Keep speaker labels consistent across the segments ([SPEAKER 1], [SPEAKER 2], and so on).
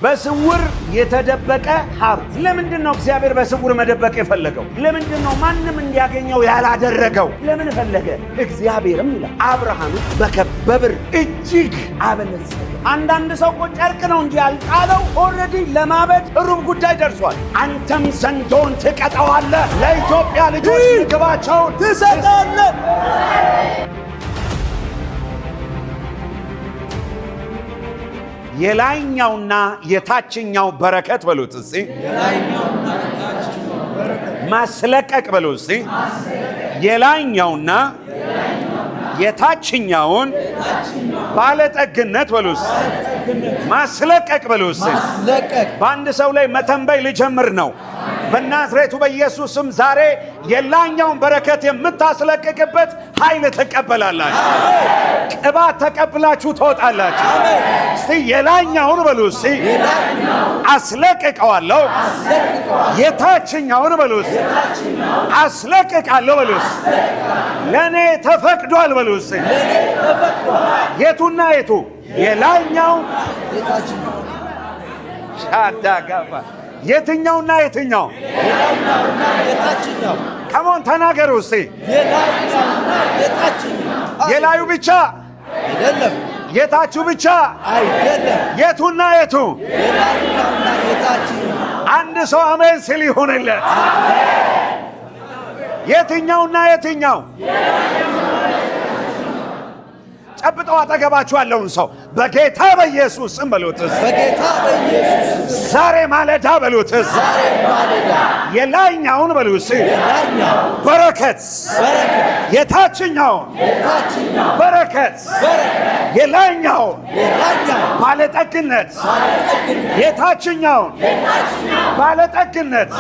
[SPEAKER 1] በስውር የተደበቀ ሀብት። ለምንድን ነው እግዚአብሔር በስውር መደበቅ የፈለገው? ለምንድን ነው ማንም እንዲያገኘው ያላደረገው? ለምን ፈለገ? እግዚአብሔርም ይላል አብርሃምን በብር እጅግ አበለጸገ። አንዳንድ ሰው እኮ ጨርቅ ነው እንጂ ያልጣለው ኦልሬዲ ለማበድ ሩብ ጉዳይ ደርሷል። አንተም ዘንዶን ትቀጣዋለህ፣ ለኢትዮጵያ ልጆች ምግባቸውን ትሰጣለህ። የላይኛውና የታችኛው በረከት በሉት እስቲ። ማስለቀቅ በሉ እስቲ። የላይኛውና የታችኛውን ባለጠግነት በሉ እስቲ። ማስለቀቅ በሉ እስቲ። በአንድ ሰው ላይ መተንበይ ልጀምር ነው። በናዝሬቱ በኢየሱስም ዛሬ የላይኛውን በረከት የምታስለቅቅበት ኃይል ትቀበላላችሁ። ቅባት ተቀብላችሁ ትወጣላችሁ። እስቲ የላይኛውን በሉ እስቲ። አስለቅቀዋለሁ። የታችኛውን በሉ እስቲ። አስለቅቃለሁ በሉ እስቲ። ለእኔ ተፈቅዷል በሉ እስቲ። የቱና የቱ? የላይኛው ሻዳጋባ የትኛውና የትኛው?
[SPEAKER 2] የላይኛውና የታችኛው።
[SPEAKER 1] ከሞን ተናገሩ እስቲ።
[SPEAKER 2] የላይኛውና የታችኛው።
[SPEAKER 1] የላዩ ብቻ
[SPEAKER 2] አይደለም፣
[SPEAKER 1] የታቹ ብቻ
[SPEAKER 2] አይደለም።
[SPEAKER 1] የቱና የቱ?
[SPEAKER 2] የላይኛውና የታችኛው።
[SPEAKER 1] አንድ ሰው አሜን ሲል ይሁንለት። የትኛውና የትኛው? ጨብጠው አጠገባችሁ ያለውን ሰው በጌታ በኢየሱስ ስም በሉትስ።
[SPEAKER 2] በጌታ በኢየሱስ
[SPEAKER 1] ዛሬ ማለዳ በሉትስ።
[SPEAKER 2] ዛሬ ማለዳ
[SPEAKER 1] የላይኛውን በሉስ።
[SPEAKER 2] የላይኛው
[SPEAKER 1] በረከት
[SPEAKER 2] በረከት፣
[SPEAKER 1] የታችኛውን
[SPEAKER 2] የታችኛው
[SPEAKER 1] በረከት፣ የላይኛውን ባለጠግነት፣ የታችኛውን ባለጠግነት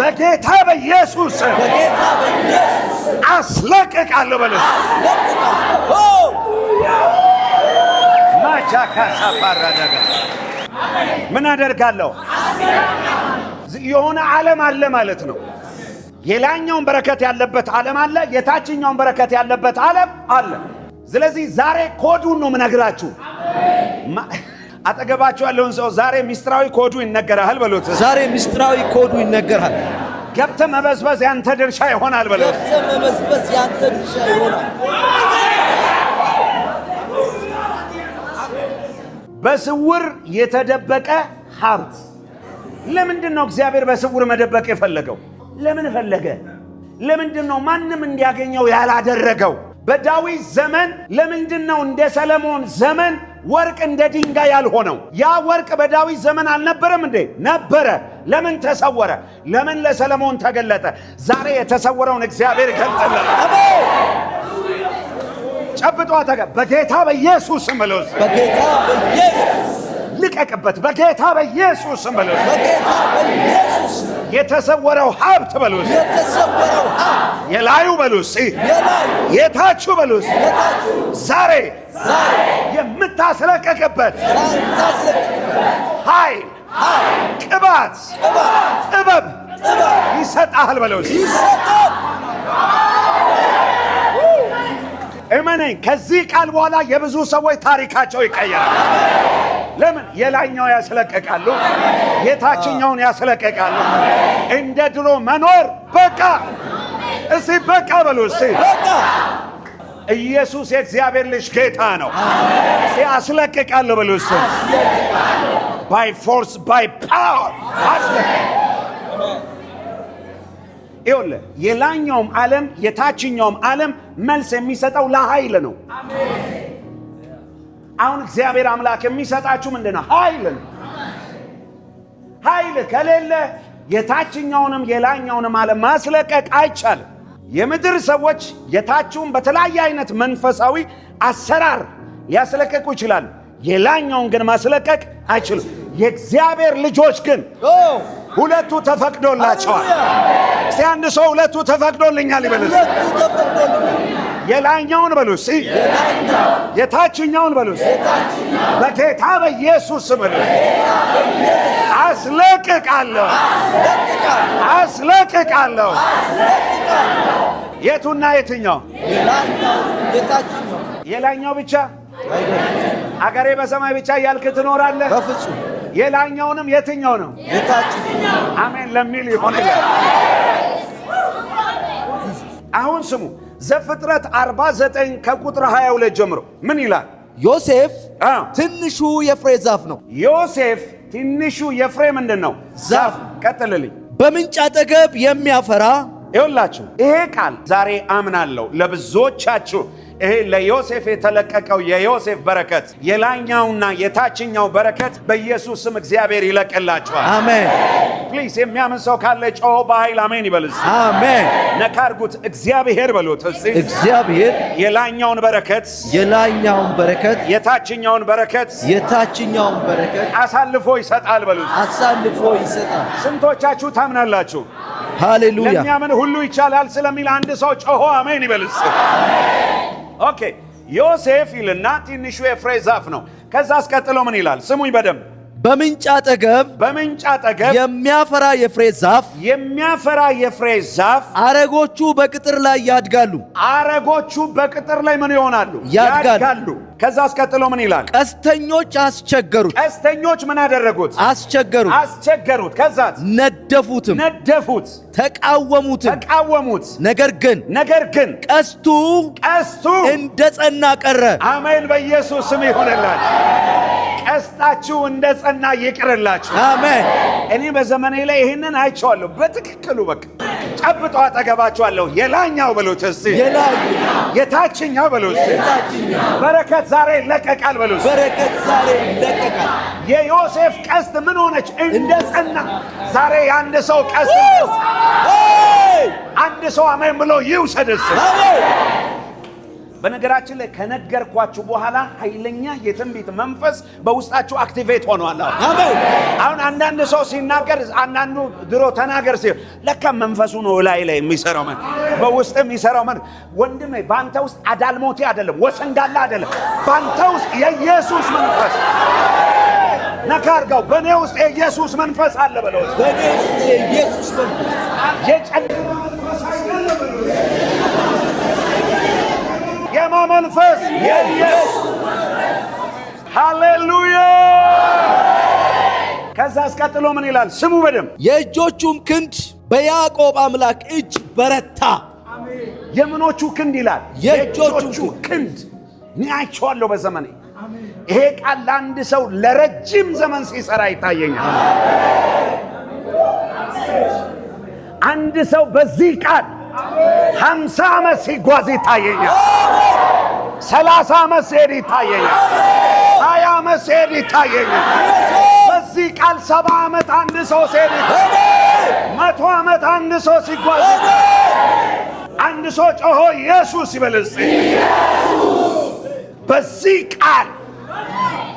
[SPEAKER 1] በጌታ በኢየሱስ
[SPEAKER 2] በጌታ በኢየሱስ
[SPEAKER 1] አስለቅቃለሁ በሉስ። ማቻካሳ ባራዳጋ ምን አደርጋለሁ? የሆነ ዓለም አለ ማለት ነው። የላይኛውን በረከት ያለበት ዓለም አለ፣ የታችኛውን በረከት ያለበት ዓለም አለ። ስለዚህ ዛሬ ኮዱን ነው የምነግራችሁ። አጠገባችሁ ያለውን ሰው ዛሬ ሚስጥራዊ ኮዱ ይነገራል በሉት።
[SPEAKER 2] ዛሬ ሚስጥራዊ ኮዱ ይነገራል።
[SPEAKER 1] ገብተህ መበዝበዝ ያንተ ድርሻ ይሆናል በሉት።
[SPEAKER 2] ገብተህ መበዝበዝ ያንተ ድርሻ ይሆናል።
[SPEAKER 1] በስውር የተደበቀ ሀብት። ለምንድን ነው እግዚአብሔር በስውር መደበቅ የፈለገው? ለምን ፈለገ? ለምንድን ነው ማንም እንዲያገኘው ያላደረገው? በዳዊት ዘመን ለምንድን ነው እንደ ሰለሞን ዘመን ወርቅ እንደ ድንጋይ ያልሆነው? ያ ወርቅ በዳዊት ዘመን አልነበረም እንዴ? ነበረ። ለምን ተሰወረ? ለምን ለሰለሞን ተገለጠ? ዛሬ የተሰወረውን እግዚአብሔር ይገልጥልናል። አሜን። ጨብጧ ተገ በጌታ በኢየሱስ ስም በሉት።
[SPEAKER 2] በጌታ በኢየሱስ
[SPEAKER 1] ልቀቅበት። በጌታ በኢየሱስ ስም በሉት።
[SPEAKER 2] በጌታ በኢየሱስ
[SPEAKER 1] የተሰወረው ሀብት በሉት።
[SPEAKER 2] የተሰወረው ሀብት
[SPEAKER 1] የላዩ በሉት።
[SPEAKER 2] የላዩ
[SPEAKER 1] የታቹ በሉት።
[SPEAKER 2] የታቹ
[SPEAKER 1] ዛሬ
[SPEAKER 2] ዛሬ
[SPEAKER 1] የምታስለቀቅበት
[SPEAKER 2] የምታስለቅቅበት
[SPEAKER 1] ኃይል፣ ቅባት፣ ጥበብ ይሰጣል በሉት።
[SPEAKER 2] ይሰጣል።
[SPEAKER 1] እመነኝ፣ ከዚህ ቃል በኋላ የብዙ ሰዎች ታሪካቸው ይቀየራል። ለምን? የላይኛው ያስለቀቃሉ፣ የታችኛውን ያስለቀቃሉ። እንደ ድሮ መኖር በቃ። እስቲ በቃ በሉ እስቲ።
[SPEAKER 2] በቃ
[SPEAKER 1] ኢየሱስ የእግዚአብሔር ልጅ ጌታ ነው። እስቲ አስለቅቃለሁ በሉ እስቲ። ባይ ፎርስ ባይ ፓወር አስለቅቃለሁ። ይኸውልህ የላይኛውም ዓለም የታችኛውም ዓለም መልስ የሚሰጠው ለኃይል ነው። አሁን እግዚአብሔር አምላክ የሚሰጣችሁ ምንድን ነው? ኃይል ነው። ኃይል ከሌለ የታችኛውንም የላይኛውንም ዓለም ማስለቀቅ አይቻልም። የምድር ሰዎች የታችውን በተለያየ አይነት መንፈሳዊ አሰራር ሊያስለቀቁ ይችላሉ። የላይኛውን ግን ማስለቀቅ አይችሉም። የእግዚአብሔር ልጆች ግን ሁለቱ ተፈቅዶላቸዋል። እስቲ አንድ ሰው ሁለቱ ተፈቅዶልኛል ይበል። የላይኛውን በሉ እስቲ፣ የታችኛውን በሉ እስቲ። በጌታ በኢየሱስ ስም በሉ። አስለቅቃለሁ፣ አስለቅቃለሁ። የቱና የትኛው?
[SPEAKER 2] የታችኛው።
[SPEAKER 1] የላይኛው ብቻ አገሬ በሰማይ ብቻ እያልክ ትኖራለህ?
[SPEAKER 2] በፍጹም
[SPEAKER 1] የላኛውንም የትኛው ነው?
[SPEAKER 2] የታችኛው።
[SPEAKER 1] አሜን ለሚል ይሆን። አሁን ስሙ ዘፍጥረት 49 ከቁጥር 22 ጀምሮ ምን ይላል?
[SPEAKER 2] ዮሴፍ ትንሹ የፍሬ ዛፍ ነው።
[SPEAKER 1] ዮሴፍ ትንሹ የፍሬ ምንድን ነው? ዛፍ። ቀጥልልኝ።
[SPEAKER 2] በምንጭ አጠገብ የሚያፈራ።
[SPEAKER 1] ይኸውላችሁ ይሄ ቃል ዛሬ አምናለሁ ለብዙዎቻችሁ ይሄ ለዮሴፍ የተለቀቀው የዮሴፍ በረከት የላኛውና የታችኛው በረከት በኢየሱስ ስም እግዚአብሔር ይለቅላችኋል።
[SPEAKER 2] አሜን።
[SPEAKER 1] ፕሊዝ የሚያምን ሰው ካለ ጮሆ በኃይል አሜን ይበልስ።
[SPEAKER 2] አሜን።
[SPEAKER 1] ነካርጉት እግዚአብሔር በሉት። እስቲ
[SPEAKER 2] እግዚአብሔር
[SPEAKER 1] የላኛውን በረከት የታችኛውን በረከት አሳልፎ ይሰጣል በሉት።
[SPEAKER 2] አሳልፎ ይሰጣል።
[SPEAKER 1] ስንቶቻችሁ ታምናላችሁ?
[SPEAKER 2] ሃሌሉያ።
[SPEAKER 1] ለሚያምን ሁሉ ይቻላል ስለሚል አንድ ሰው ጮሆ አሜን ይበልስ። ኦኬ ዮሴፍ ይልና ትንሹ የፍሬ ዛፍ ነው። ከዛ አስቀጥሎ ምን ይላል? ስሙኝ በደንብ።
[SPEAKER 2] በምንጭ አጠገብ የሚያፈራ የፍሬ ዛፍ አረጎቹ በቅጥር ላይ ያድጋሉ።
[SPEAKER 1] አረጎቹ በቅጥር ላይ ምን ይሆናሉ? ያድጋሉ። ከዛ አስቀጥሎ ምን ይላል?
[SPEAKER 2] ቀስተኞች አስቸገሩት።
[SPEAKER 1] ቀስተኞች ምን አደረጉት? አስቸገሩት። ከዛ
[SPEAKER 2] ነደፉትም፣ ተቃወሙት። ነገር ግን ቀስቱ እንደ ጸና ቀረ።
[SPEAKER 1] አሜን። በኢየሱስ ስም ይሆንላችሁ። ቀስታችሁ እንደ ጸና ይቅርላችሁ።
[SPEAKER 2] አሜን።
[SPEAKER 1] እኔ በዘመኔ ላይ ይህንን አይቼዋለሁ በትክክሉ። በቃ ጨብጦ አጠገባችኋለሁ። የላኛው በሉት እስቲ፣ የታችኛው በሉት እስቲ። በረከት ዛሬ ይለቀቃል በሉት። የዮሴፍ ቀስት ምን ሆነች? እንደ ጸና። ዛሬ የአንድ ሰው ቀስት አንድ ሰው አሜን ብሎ ይውሰድ እስቲ። በነገራችን ላይ ከነገርኳችሁ በኋላ ኃይለኛ የትንቢት መንፈስ በውስጣችሁ አክቲቬት ሆኗል። አሁን አንዳንድ ሰው ሲናገር አንዳንዱ ድሮ ተናገር ሲል ለካ መንፈሱ ነው ላይ የሚሰራው በውስጥ የሚሰራው ወንድሜ ባንተ ውስጥ አዳልሞቴ አይደለም፣ ወሰንጋላ አይደለም። ባንተ ውስጥ የኢየሱስ መንፈስ ነካርጋው። በኔ ውስጥ የኢየሱስ መንፈስ አለ በለው።
[SPEAKER 2] በኔ ውስጥ የኢየሱስ መንፈስ
[SPEAKER 1] የጨለማ መንፈስ አይደለም። መንፈስ የኢየሱስ ሃሌሉያ። ከዛ አስቀጥሎ ምን ይላል? ስሙ በደም።
[SPEAKER 2] የእጆቹም ክንድ በያዕቆብ አምላክ እጅ በረታ።
[SPEAKER 1] የምኖቹ ክንድ ይላል? የእጆቹ ክንድ። እኔ አይቼዋለሁ በዘመኔ። ይሄ ቃል ለአንድ ሰው ለረጅም ዘመን ሲሰራ ይታየኛል። አንድ ሰው በዚህ ቃል 50 ዓመት ሲጓዝ ይታየኛል። 30 ዓመት ሲሄድ ይታየኛል። 20 ዓመት ሲሄድ ይታየኛል። በዚህ ቃል 70 ዓመት አንድ ሰው ሲሄድ ይታየኛል። 100 ዓመት አንድ ሰው ሲጓዝ አንድ ሰው ጮሆ ኢየሱስ ይበልስ። በዚህ ቃል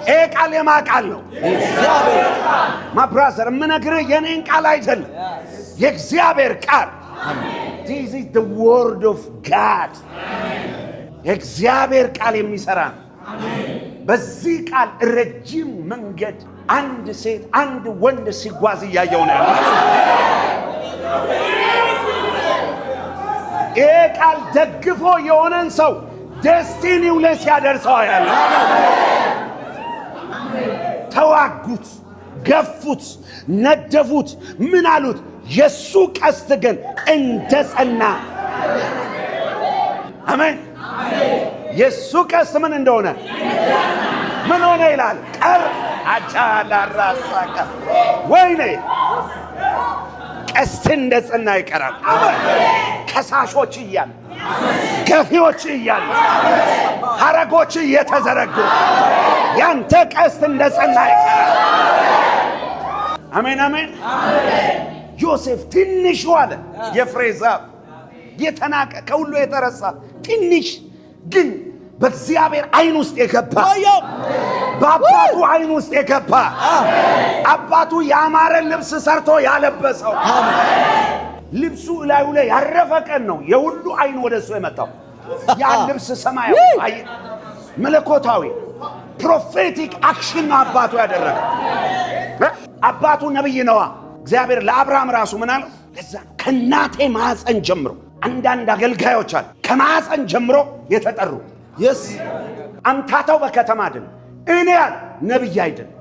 [SPEAKER 1] ይሄ ቃል የማ ቃል ነው? ማብራዘር የምነግርህ የኔን ቃል አይደለም፣ የእግዚአብሔር ቃል። This is the word of God. የእግዚአብሔር ቃል የሚሰራ ነው። በዚህ ቃል ረጅም መንገድ አንድ ሴት አንድ ወንድ ሲጓዝ እያየው ነው። ይሄ ቃል ደግፎ የሆነን ሰው ደስቲኒው ላይ ሲያደርሰው ያለ። ተዋጉት፣ ገፉት፣ ነደፉት፣ ምን አሉት? የሱ ቀስት ግን እንደ ጸና። አሜን። የሱ ቀስት ምን እንደሆነ ምን ሆነ ይላል? ቀር አቻላራሳካ ወይኔ ቀስት እንደ ጸና ይቀራል። ከሳሾች እያሉ ገፊዎች እያሉ ሐረጎች እየተዘረጉ ያንተ ቀስት እንደ ጸና ይቀራል። አሜን አሜን። ዮሴፍ ትንሽ አለ የፍሬ ዛፍ የተናቀ ከሁሉ የተረሳ ትንሽ ግን በእግዚአብሔር አይን ውስጥ የገባ በአባቱ አይን ውስጥ የገባ አባቱ ያማረ ልብስ ሰርቶ ያለበሰው ልብሱ ላዩ ላይ ያረፈ ቀን ነው የሁሉ አይን ወደሱ የመጣው። ያ ልብስ ሰማያዊ መለኮታዊ ፕሮፌቲክ አክሽን አባቱ ያደረገ። አባቱ ነብይ ነዋ። እግዚአብሔር ለአብርሃም ራሱ ምን አለው? ለዛ ነው ከናቴ ማህፀን ጀምሮ አንዳንድ አገልጋዮች አሉ ከማህፀን ጀምሮ የተጠሩ አምታታው በከተማ አይደለም። እኔ ነብይ አይደለም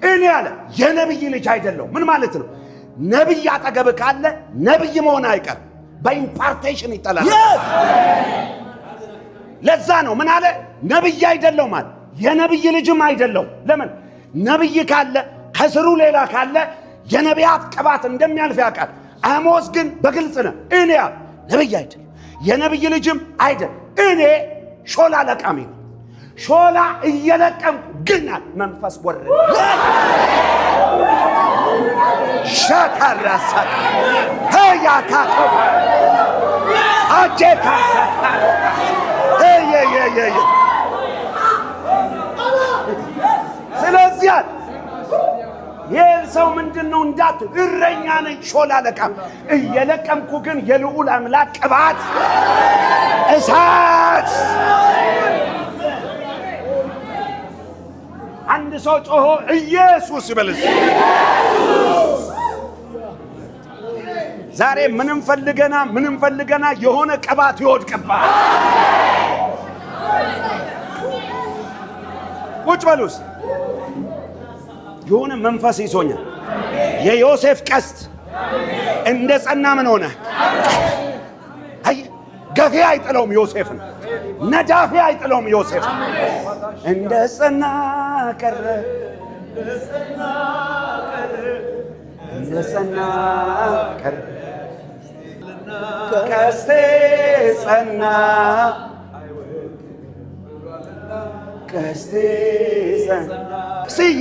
[SPEAKER 1] እኔ አለ የነብይ ልጅ አይደለሁም። ምን ማለት ነው? ነብይ አጠገብ ካለ ነብይ መሆን አይቀርም። በኢምፓርቴሽን ይጠላል። ለዛ ነው ምን አለ? ነብይ አይደለሁም አለ። የነብይ ልጅም አይደለሁም። ለምን? ነብይ ካለ ከስሩ ሌላ ካለ የነቢያት ቅባት እንደሚያልፍ ያውቃል። አሞስ ግን በግልጽ ነው። እኔ ነብይ አይደለሁም፣ የነብይ ልጅም አይደል። እኔ ሾላ ለቃሚ ነው። ሾላ እየለቀምኩ ግን መንፈስ ወረደ። ሻታራሳ ሄያታቶ አጄካሳ ስለዚህ ይህ ሰው ምንድን ነው እንዳት እረኛ ነኝ፣ ሾላ ለቃም እየለቀምኩ ግን የልዑል አምላክ ቅባት እሳት። አንድ ሰው ጮሆ ኢየሱስ ይበልስ። ዛሬ ምንም ፈልገና የሆነ ቅባት ይወድቅባል። ቁጭ በሉስ። የሆነ መንፈስ ይዞኛል። የዮሴፍ ቀስት እንደ ጸና ምን ሆነ? አይ ገፊ አይጥለውም ዮሴፍን፣ ነዳፊ አይጥለውም ዮሴፍን። እንደ ጸና ቀረ፣ እንደ ጸና ቀረ፣ ቀስቴ ጸና፣ ቀስቴ ጸና።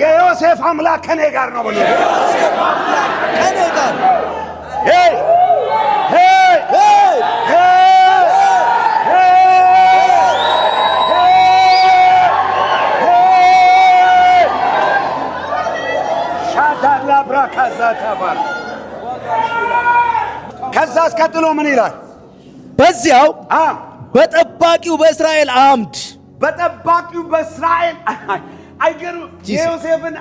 [SPEAKER 1] የዮሴፍ አምላክ ከኔ ጋር ነው ብሎ
[SPEAKER 2] የዮሴፍ አምላክ ከኔ ጋር
[SPEAKER 1] ሻታላ ብራካዛ ተባለ። ከዛ አስከትሎ ምን ይላል?
[SPEAKER 2] በዚያው በጠባቂው በእስራኤል አምድ
[SPEAKER 1] በጠባቂው በእስራኤል አይገሩ የዮሴፍን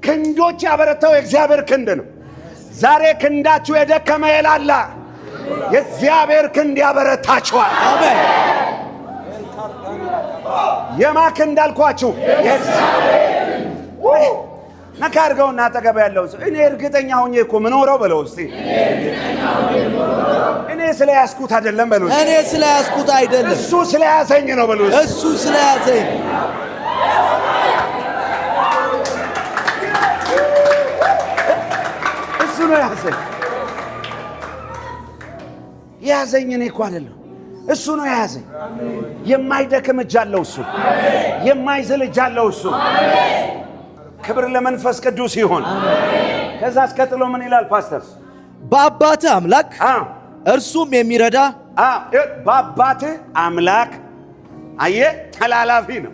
[SPEAKER 1] ክንዶች ያበረታው የእግዚአብሔር ክንድ ነው። ዛሬ ክንዳችሁ የደከመ የላላ የእግዚአብሔር ክንድ ያበረታችኋል።
[SPEAKER 2] አሜን።
[SPEAKER 1] የማ ክንድ አልኳችሁ? ነካ አድርገውና አጠገብ ያለው ሰው እኔ እርግጠኛ ሆኜ እኮ ምኖረው በለው እስቲ። እኔ ስለያዝኩት አይደለም በለው።
[SPEAKER 2] እኔ ስለያዝኩት አይደለም፣
[SPEAKER 1] እሱ ስለያዘኝ ነው በለው።
[SPEAKER 2] እሱ ስለያዘኝ
[SPEAKER 1] እሱ ነው ያዘኝ። ያዘኝ እኔ እኮ አይደለም፣ እሱ ነው ያዘኝ። የማይደክም እጅ አለው እሱ፣ የማይዝል እጅ አለው እሱ። ክብር ለመንፈስ ቅዱስ ይሁን። ከዛ አስከትሎ ምን ይላል ፓስተር?
[SPEAKER 2] በአባትህ አምላክ እርሱም የሚረዳ
[SPEAKER 1] በአባትህ አምላክ። አየ ተላላፊ ነው።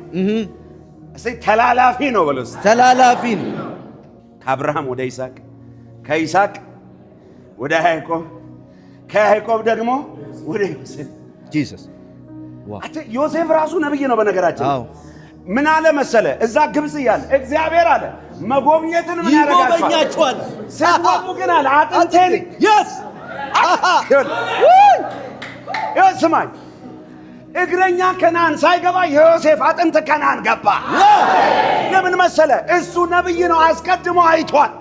[SPEAKER 1] እስቲ ተላላፊ ነው በለው።
[SPEAKER 2] ተላላፊ ነው።
[SPEAKER 1] ከአብርሃም ወደ ይስሐቅ፣ ከይስሐቅ ወደ ያዕቆብ፣ ከያዕቆብ ደግሞ ወደ ዮሴፍ።
[SPEAKER 2] ጂሰስ
[SPEAKER 1] ዮሴፍ ራሱ ነብይ ነው በነገራችን። ምን አለ መሰለ? እዛ ግብጽ እያለ እግዚአብሔር አለ መጎብኘትን ምን ያደርጋቸዋል? ስትወጡ ግን አለ አጥንቴን ስማኝ፣ እግረኛ ከነዓን ሳይገባ የዮሴፍ አጥንት ከነዓን ገባ። ለምን መሰለ? እሱ ነብይ ነው፣ አስቀድሞ አይቷል።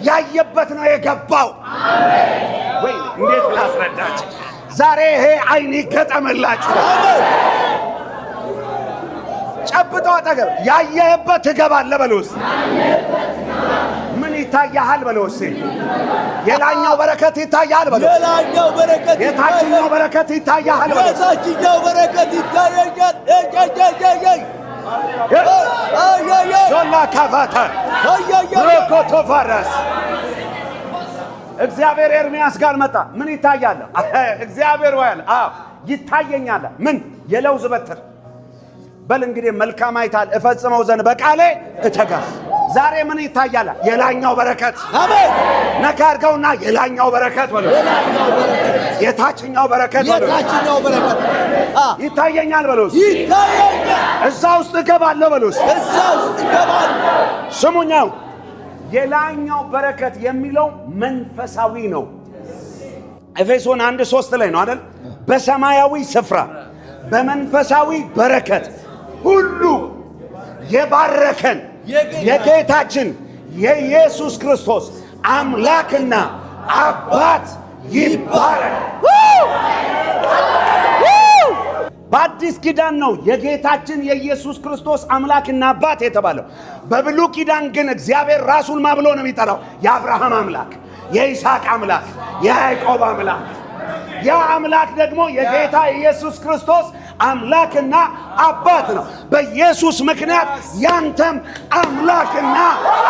[SPEAKER 1] ያየበት ነው የገባው። ወይ እንዴት ላስረዳችሁ? ዛሬ ይሄ አይን ይገጠምላችሁ። ጨብጦ አጠገብ ያየህበት ትገባለህ በለው እስኪ። ምን ይታያሃል በለው እስኪ። የላኛው በረከት ይታያል በለው።
[SPEAKER 2] የላኛው በረከት
[SPEAKER 1] የታችኛው በረከት ይታያል በለው።
[SPEAKER 2] የታችኛው በረከት ይታያል።
[SPEAKER 1] ዞላ ካፋታ ሮኮቶ ፋራስ እግዚአብሔር ኤርምያስ ጋር መጣ። ምን ይታያል? እግዚአብሔር ወይ አለ ይታየኛል። ምን? የለውዝ በትር። በል እንግዲህ መልካም አይታል እፈጽመው ዘንድ በቃሌ እተጋ። ዛሬ ምን ይታያል? የላኛው በረከት።
[SPEAKER 2] አሜን።
[SPEAKER 1] ነካ አድርገውና የላኛው በረከት በለው። የታችኛው በረከት በለው።
[SPEAKER 2] የታችኛው በረከት
[SPEAKER 1] ይታየኛል በለው።
[SPEAKER 2] ይታየኛል።
[SPEAKER 1] እዛ ውስጥ እገባለሁ በለው።
[SPEAKER 2] እዛ ውስጥ እገባለሁ።
[SPEAKER 1] ስሙኛው የላኛው በረከት የሚለው መንፈሳዊ ነው። ኤፌሶን 1:3 ላይ ነው አይደል? በሰማያዊ ስፍራ በመንፈሳዊ በረከት ሁሉ የባረከን የጌታችን የኢየሱስ ክርስቶስ አምላክና አባት ይባረክ። በአዲስ ኪዳን ነው የጌታችን የኢየሱስ ክርስቶስ አምላክና አባት የተባለው። በብሉይ ኪዳን ግን እግዚአብሔር ራሱን ማብሎ ነው የሚጠራው። የአብርሃም አምላክ፣ የይስሐቅ አምላክ፣ የያዕቆብ አምላክ። ያ አምላክ ደግሞ የጌታ ኢየሱስ ክርስቶስ አምላክና አባት ነው። በኢየሱስ ምክንያት ያንተም አምላክና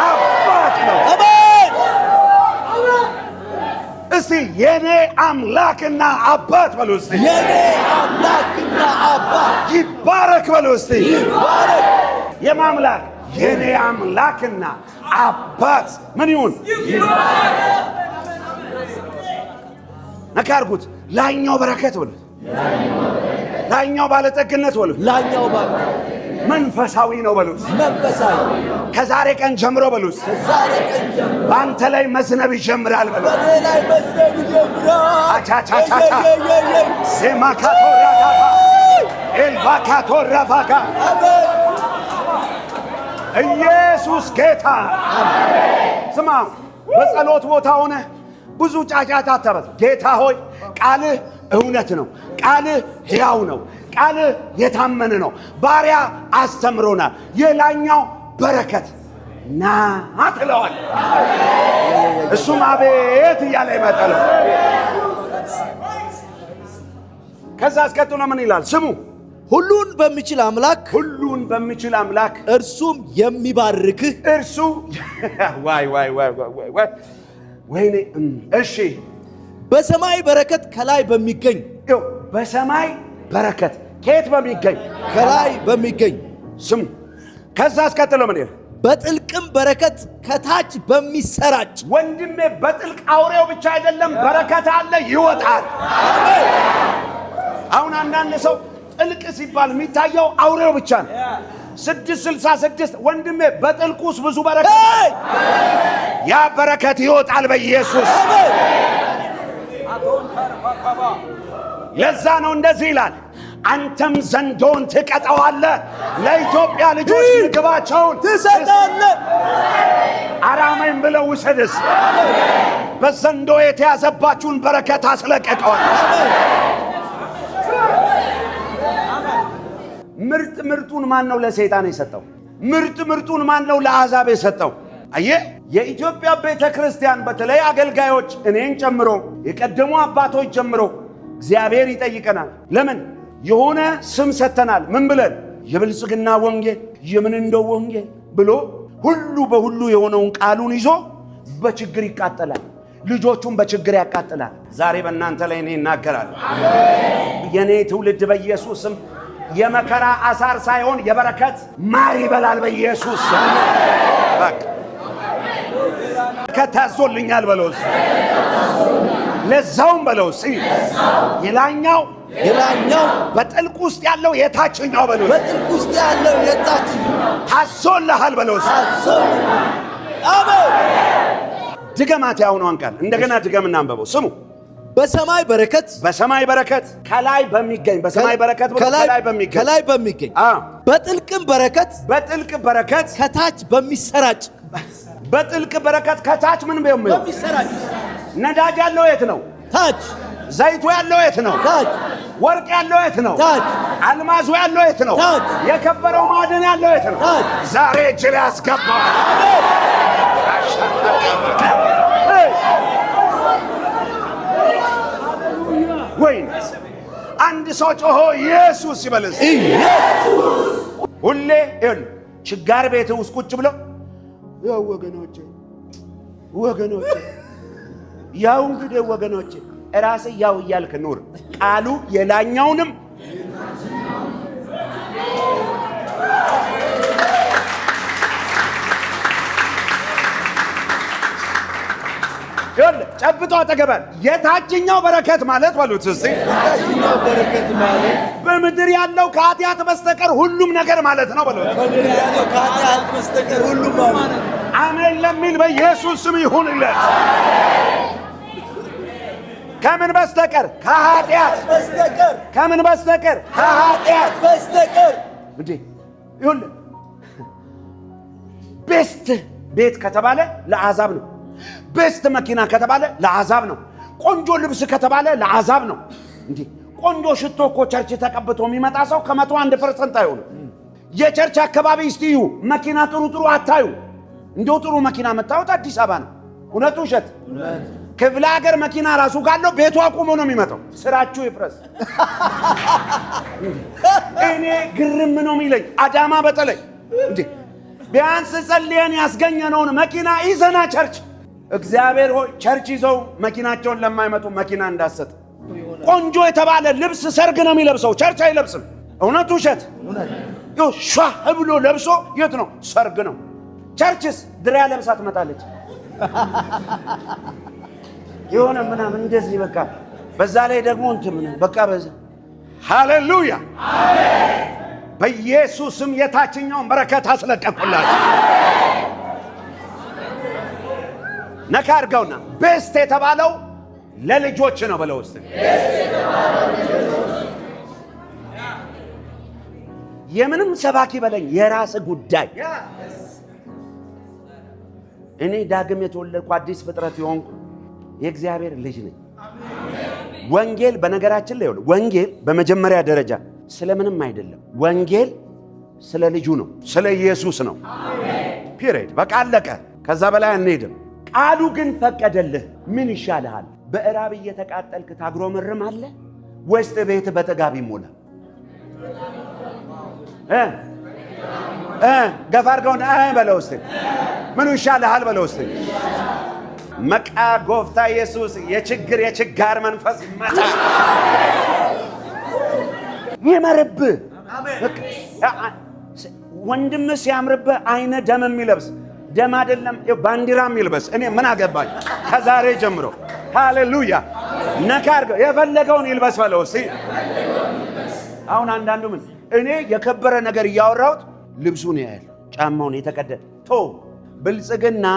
[SPEAKER 1] አባት ነው። አሜን። እስቲ የኔ አምላክና አባት በሉ። እስቲ
[SPEAKER 2] የኔ አምላክና አባት
[SPEAKER 1] ይባረክ በሉ። እስቲ
[SPEAKER 2] ይባረክ።
[SPEAKER 1] የማምላክ የኔ አምላክና አባት ምን ይሁን? ነካርጉት። ላይኛው በረከት በሉ። ላይኛው ባለጠግነት በሉ።
[SPEAKER 2] ላይኛው ባለ
[SPEAKER 1] መንፈሳዊ ነው በሉ።
[SPEAKER 2] መንፈሳዊ
[SPEAKER 1] ከዛሬ ቀን ጀምሮ በሉ።
[SPEAKER 2] ከዛሬ ቀን ጀምሮ
[SPEAKER 1] በአንተ ላይ መዝነብ ይጀምራል በሉ።
[SPEAKER 2] በኔ ላይ መዝነብ ይጀምራል።
[SPEAKER 1] አቻቻቻቻ ሴማካቶራ ዳባ ኤልቫካቶራ ቫጋ ኢየሱስ ጌታ። ስማ፣ በጸሎት ቦታ ሆነ ብዙ ጫጫታ አታበዝ። ጌታ ሆይ ቃልህ እውነት ነው፣ ቃልህ ሕያው ነው፣ ቃልህ የታመነ ነው። ባሪያ አስተምሮናል። የላኛው በረከት ና ትለዋል። እሱም አቤት እያለ ይመጣል። ከዛ አስቀጥሎ ምን ይላል? ስሙ፣
[SPEAKER 2] ሁሉን በሚችል አምላክ
[SPEAKER 1] ሁሉን በሚችል አምላክ
[SPEAKER 2] እርሱም የሚባርክህ
[SPEAKER 1] እርሱ ዋይ ዋይ ዋይ ዋይ ወይኔ። እሺ፣
[SPEAKER 2] በሰማይ በረከት ከላይ በሚገኝ
[SPEAKER 1] በሰማይ በረከት ከየት በሚገኝ?
[SPEAKER 2] ከላይ በሚገኝ
[SPEAKER 1] ስሙ። ከዛ አስቀጥሎ ምን ይላል?
[SPEAKER 2] በጥልቅም በረከት ከታች በሚሰራጭ።
[SPEAKER 1] ወንድሜ በጥልቅ አውሬው ብቻ አይደለም፣ በረከት አለ ይወጣል። አሁን አንዳንድ ሰው ጥልቅ ሲባል የሚታየው አውሬው ብቻ ነው። 666 ወንድሜ በጥልቁስ ብዙ በረከት፣ ያ በረከት ይወጣል በኢየሱስ። ለዛ ነው እንደዚህ ይላል፣ አንተም ዘንዶን ትቀጠዋለህ፣ ለኢትዮጵያ ልጆች ምግባቸውን
[SPEAKER 2] ትሰጣለህ።
[SPEAKER 1] አራሜን ብለው ውሰድስ። በዘንዶ የተያዘባችሁን በረከት አስለቀቀዋል። ምርጥ ምርጡን ማን ነው ለሰይጣን የሰጠው? ምርጥ ምርጡን ማን ነው ለአሕዛብ የሰጠው? አየህ፣ የኢትዮጵያ ቤተ ክርስቲያን በተለይ አገልጋዮች፣ እኔን ጨምሮ የቀደሙ አባቶች ጀምሮ እግዚአብሔር ይጠይቀናል። ለምን የሆነ ስም ሰጥተናል። ምን ብለን? የብልጽግና ወንጌል፣ የምን እንደው ወንጌል ብሎ ሁሉ በሁሉ የሆነውን ቃሉን ይዞ በችግር ይቃጠላል። ልጆቹን በችግር ያቃጥላል። ዛሬ በእናንተ ላይ እኔ እናገራለሁ። የኔ ትውልድ በኢየሱስም የመከራ አሳር ሳይሆን የበረከት ማር ይበላል በኢየሱስ። ከታዞልኛል በለውስ፣ ለዛውም በለውስ። የላኛው በጥልቅ ውስጥ ያለው የታችኛው በለውስ፣
[SPEAKER 2] በጥልቅ ውስጥ ያለው የታችኛው
[SPEAKER 1] ታዞልሃል በለውስ።
[SPEAKER 2] አሜን።
[SPEAKER 1] ድገማት ያሁኗን ቃል እንደገና ድገምና አንበበው። ስሙ፣
[SPEAKER 2] በሰማይ በረከት
[SPEAKER 1] ከላይ በሚገኝ በሰማይ በረከት
[SPEAKER 2] ከላይ በሚገኝ በጥልቅም በረከት ከታች በሚሰራጭ።
[SPEAKER 1] በጥልቅ በረከት ከታች ምን
[SPEAKER 2] በሚሰራጭ።
[SPEAKER 1] ነዳጅ ያለው የት ነው?
[SPEAKER 2] ታች።
[SPEAKER 1] ዘይቱ ያለው የት ነው?
[SPEAKER 2] ታች።
[SPEAKER 1] ወርቅ ያለው የት ነው?
[SPEAKER 2] ታች።
[SPEAKER 1] አልማዙ ያለው የት ነው?
[SPEAKER 2] ታች።
[SPEAKER 1] የከበረው ማዕድን ያለው የት ነው?
[SPEAKER 2] ታች።
[SPEAKER 1] ዛሬ እጅ ላይ አስገባ። ወይ አንድ ሰው ጮሆ ኢየሱስ ይበልስ። ሁሌ ችጋር ቤት ውስጥ ቁጭ ብለው ያው ወገኖቼ ያው እንግዲህ ወገኖቼ ራስህ ያው እያልክ ኑር። ቃሉ የላኛውንም ጨብጦ አጠገበን የታችኛው በረከት ማለት በሉት እስቲ።
[SPEAKER 2] የታችኛው በረከት ማለት
[SPEAKER 1] በምድር ያለው ከኃጢአት በስተቀር ሁሉም ነገር ማለት ነው በሉት።
[SPEAKER 2] በምድር ያለው ከኃጢአት በስተቀር ሁሉም ማለት ነው።
[SPEAKER 1] አሜን ለሚል በኢየሱስ ስም ይሁንለት። ከምን በስተቀር? ከኃጢአት
[SPEAKER 2] በስተቀር።
[SPEAKER 1] ከምን በስተቀር? ከኃጢአት
[SPEAKER 2] በስተቀር።
[SPEAKER 1] እንዴ ይሁን ቤስት ቤት ከተባለ ለአሕዛብ ነው። ቤስት መኪና ከተባለ ለአሕዛብ ነው። ቆንጆ ልብስ ከተባለ ለአሕዛብ ነው። እንዴ ቆንጆ ሽቶ እኮ ቸርች ተቀብቶ የሚመጣ ሰው ከ101% አይሆንም። የቸርች አካባቢ እስቲዩ መኪና ጥሩ አታዩ። እንደው ጥሩ መኪና መታወት አዲስ አበባ ነው። እውነቱ ውሸት? ክፍለ ሀገር መኪና ራሱ ካለው ቤቱ አቁሞ ነው የሚመጣው። ስራችሁ ይፍረስ። እኔ ግርም ነው የሚለኝ አዳማ በተለይ እንዴ ቢያንስ ጸልየን ያስገኘነውን መኪና ይዘና ቸርች። እግዚአብሔር ሆይ ቸርች ይዘው መኪናቸውን ለማይመጡ መኪና እንዳሰጥ። ቆንጆ የተባለ ልብስ ሰርግ ነው የሚለብሰው፣ ቸርች አይለብስም። እውነቱ ውሸት? ሻህ ብሎ ለብሶ የት ነው? ሰርግ ነው። ቸርችስ ድሪያ ለብሳ ትመጣለች። የሆነ ምናምን እንደዚህ በቃ በዛ ላይ ደግሞ እንትን በቃ በዛ። ሃሌሉያ አሜን። በኢየሱስም የታችኛውን በረከት አስለቀቁላችሁ። ነካ አድርገውና ቤስት የተባለው ለልጆች ነው በለው ውስጥ የምንም ሰባኪ በለኝ የራስ ጉዳይ። እኔ ዳግም የተወለድኩ አዲስ ፍጥረት የሆንኩ የእግዚአብሔር ልጅ ነኝ። ወንጌል በነገራችን ላይ ወንጌል በመጀመሪያ ደረጃ ስለምንም አይደለም። ወንጌል ስለ ልጁ ነው፣ ስለ ኢየሱስ ነው። ፒሪድ። በቃ አለቀ። ከዛ በላይ አንሄድም። ቃሉ ግን ፈቀደልህ። ምን ይሻልሃል? በእራብ እየተቃጠልክ ታጉረመርማለህ ወይስ ቤት በጥጋብ ይሞላ? ገፋ አድርገውና በለው እስቲ ምኑ ይሻልሃል በለው እስቲ። መቃ ጎፍታ ኢየሱስ የችጋር መንፈስ ይመታ ይመርብህ። ወንድም ሲያምርብህ አይነ ደም የሚለብስ ደም አይደለም ባንዲራ የሚልበስ እኔ ምን አገባኝ? ከዛሬ ጀምሮ ሃሌሉያ ነካ አድርገው የፈለገውን ይልበስ በለው እስቲ። አሁን አንዳንዱ ምን እኔ የከበረ ነገር እያወራሁት ልብሱን ያያል፣ ጫማውን የተቀደደ ብልጽግና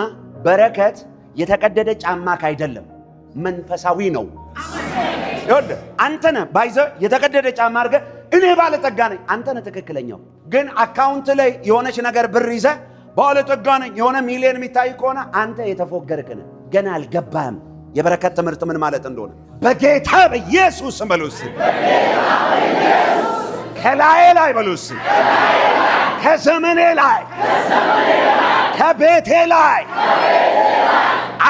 [SPEAKER 1] በረከት የተቀደደ ጫማ አይደለም፣ መንፈሳዊ ነው። ይኸውልህ አንተ ነህ ባይዘ የተቀደደ ጫማ አድርገህ እኔ ባለጠጋ ነኝ፣ አንተ ነህ ትክክለኛው። ግን አካውንት ላይ የሆነች ነገር ብር ይዘህ ባለጠጋ ነኝ የሆነ ሚሊዮን የሚታይ ከሆነ አንተ የተፎገርክ ነህ፣ ገና አልገባህም የበረከት ትምህርት ምን ማለት እንደሆነ። በጌታ በኢየሱስ በሉስ፣ ከላዬ ላይ በሉስ፣ ከዘመኔ ላይ ከቤቴ ላይ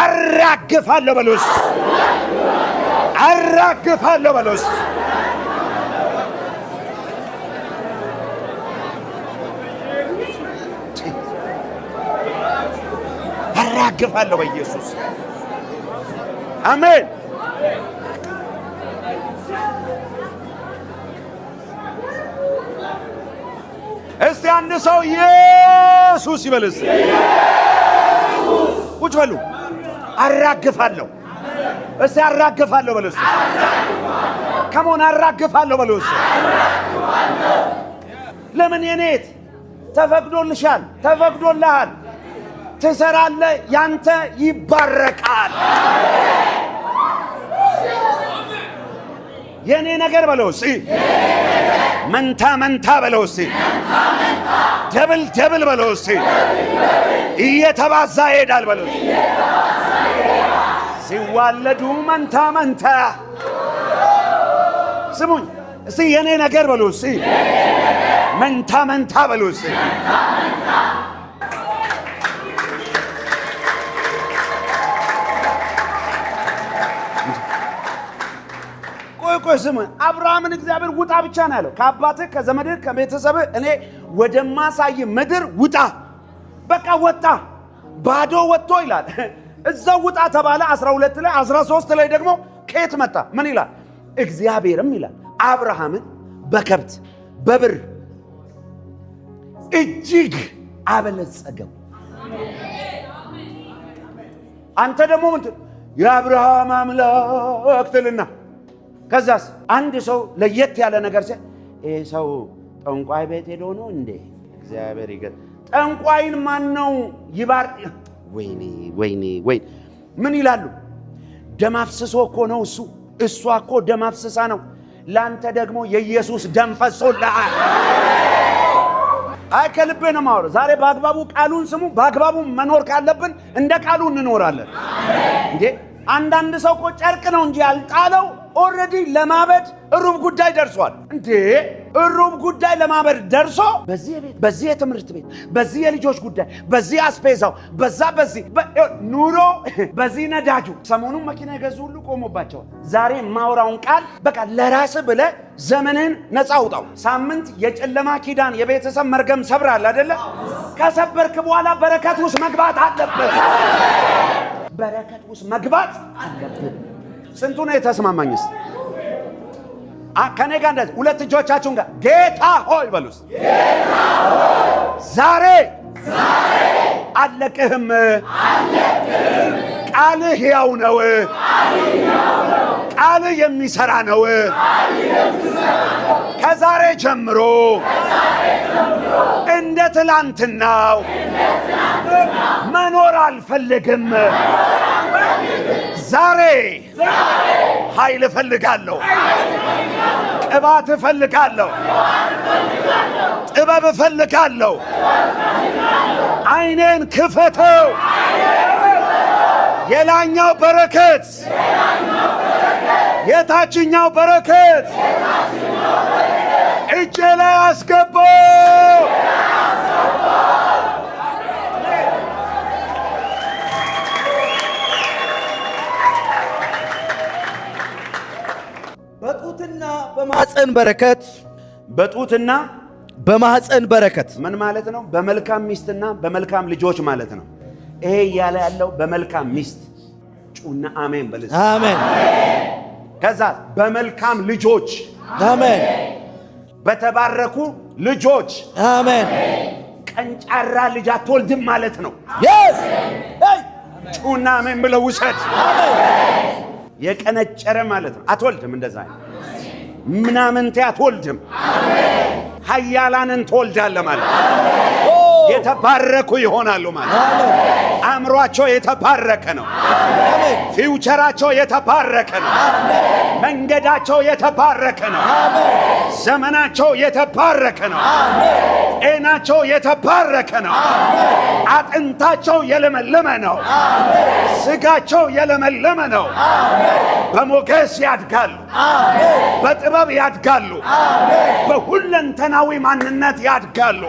[SPEAKER 1] አራግፋለሁ በሉስ፣ አራግፋለሁ በሉስ። አራግፋለሁ በኢየሱስ አሜን። እስቲ አንድ ሰው ኢየሱስ ይበልስ። ቁጭ በሉ። አራግፋለሁ። እስቲ አራግፋለሁ በሉስ። ከሞን አራግፋለሁ በሉስ። ለምን የኔት ተፈቅዶልሻል፣ ተፈቅዶልሃል፣ ትሰራለህ፣ ያንተ ይባረካል። የኔ ነገር በለው እስቲ መንታ መንታ በለው እስቲ ደብል ደብል በለው እስቲ እየተባዛ ይሄዳል በለው ሲዋለዱ መንታ መንታ። ስሙኝ እስቲ የኔ ነገር በለው እስቲ መንታ መንታ በለው እስቲ ቆይ ስሙ። አብርሃምን እግዚአብሔር ውጣ ብቻ ነው ያለው። ከአባትህ ከዘመድህ ከቤተሰብህ እኔ ወደማሳይ ምድር ውጣ። በቃ ወጣ። ባዶ ወጥቶ ይላል እዛው ውጣ ተባለ 12 ላይ 13 ላይ ደግሞ ከየት መጣ? ምን ይላል? እግዚአብሔርም ይላል አብርሃምን በከብት በብር እጅግ አበለጸገው። አንተ ደግሞ ምን የአብርሃም አምላክ ትልና ከዛስ አንድ ሰው ለየት ያለ ነገር ሲል ይሄ ሰው ጠንቋይ ቤት ሄዶ ነው እንዴ? እግዚአብሔር ይገር ጠንቋይን ማን ነው ይባር? ወይኔ ወይኔ ወይ ምን ይላሉ? ደም አፍስሶ እኮ ነው እሱ። እሷ እኮ ደም አፍስሳ ነው። ላንተ ደግሞ የኢየሱስ ደም ፈሶልሃል። አይ ከልቤ ነው የማወራው። ዛሬ በአግባቡ ቃሉን ስሙ። በአግባቡ መኖር ካለብን እንደ ቃሉ እንኖራለን። እንዴ አንዳንድ ሰው እኮ ጨርቅ ነው እንጂ ያልጣለው ኦልሬዲ ለማበድ ሩብ ጉዳይ ደርሷል። እንዴ ሩብ ጉዳይ ለማበድ ደርሶ በዚህ ቤት፣ በዚህ የትምህርት ቤት፣ በዚህ የልጆች ጉዳይ፣ በዚህ አስፔዛው፣ በዚህ ኑሮ፣ በዚህ ነዳጁ። ሰሞኑን መኪና የገዙ ሁሉ ቆሞባቸዋል። ዛሬ የማወራውን ቃል በቃ ለራስህ ብለህ ዘመንህን ነፃ አውጣው። ሳምንት የጨለማ ኪዳን የቤተሰብ መርገም ሰብራል አይደለ? ከሰበርክ በኋላ በረከት ውስጥ መግባት አለብህ። በረከት ውስጥ መግባት አለብህ። ስንቱ ነው የተስማማኝስ? ከኔ ጋር እንደዚህ ሁለት እጆቻችሁን ጋር ጌታ ሆይ በሉስ። ዛሬ አለቅህም። ቃልህ ሕያው ነው። ቃልህ የሚሰራ ነው። ከዛሬ ጀምሮ እንደ ትላንትናው መኖር አልፈልግም። ዛሬ ኃይል እፈልጋለሁ። ቅባት እፈልጋለሁ። ጥበብ እፈልጋለሁ። ዓይኔን ክፈተው። የላኛው በረከት፣ የታችኛው በረከት እጄ ላይ አስገባው።
[SPEAKER 2] በጡትና በማህፀን በረከት፣
[SPEAKER 1] በጡትና
[SPEAKER 2] በማህፀን በረከት
[SPEAKER 1] ምን ማለት ነው? በመልካም ሚስትና በመልካም ልጆች ማለት ነው። ይሄ እያለ ያለው በመልካም ሚስት ጩና አሜን በልስ።
[SPEAKER 2] አሜን።
[SPEAKER 1] ከዛ በመልካም ልጆች
[SPEAKER 2] አሜን።
[SPEAKER 1] በተባረኩ ልጆች
[SPEAKER 2] አሜን።
[SPEAKER 1] ቀንጫራ ልጅ አትወልድም ማለት ነው።
[SPEAKER 2] yes
[SPEAKER 1] ጩና አሜን ብለው ውሰድ። የቀነጨረ ማለት ነው። አትወልድም። እንደዛ ምናምንቴ አትወልድም። ኃያላንን ትወልዳለህ ማለት ነው። የተባረኩ ይሆናሉ ማለት ነው። አእምሯቸው የተባረከ ነው። ፊውቸራቸው የተባረከ ነው። መንገዳቸው የተባረከ ነው። ዘመናቸው የተባረከ ነው። ጤናቸው የተባረከ ነው። አጥንታቸው የለመለመ ነው። ስጋቸው የለመለመ ነው። በሞገስ ያድጋሉ። በጥበብ ያድጋሉ። በሁለንተናዊ ማንነት ያድጋሉ።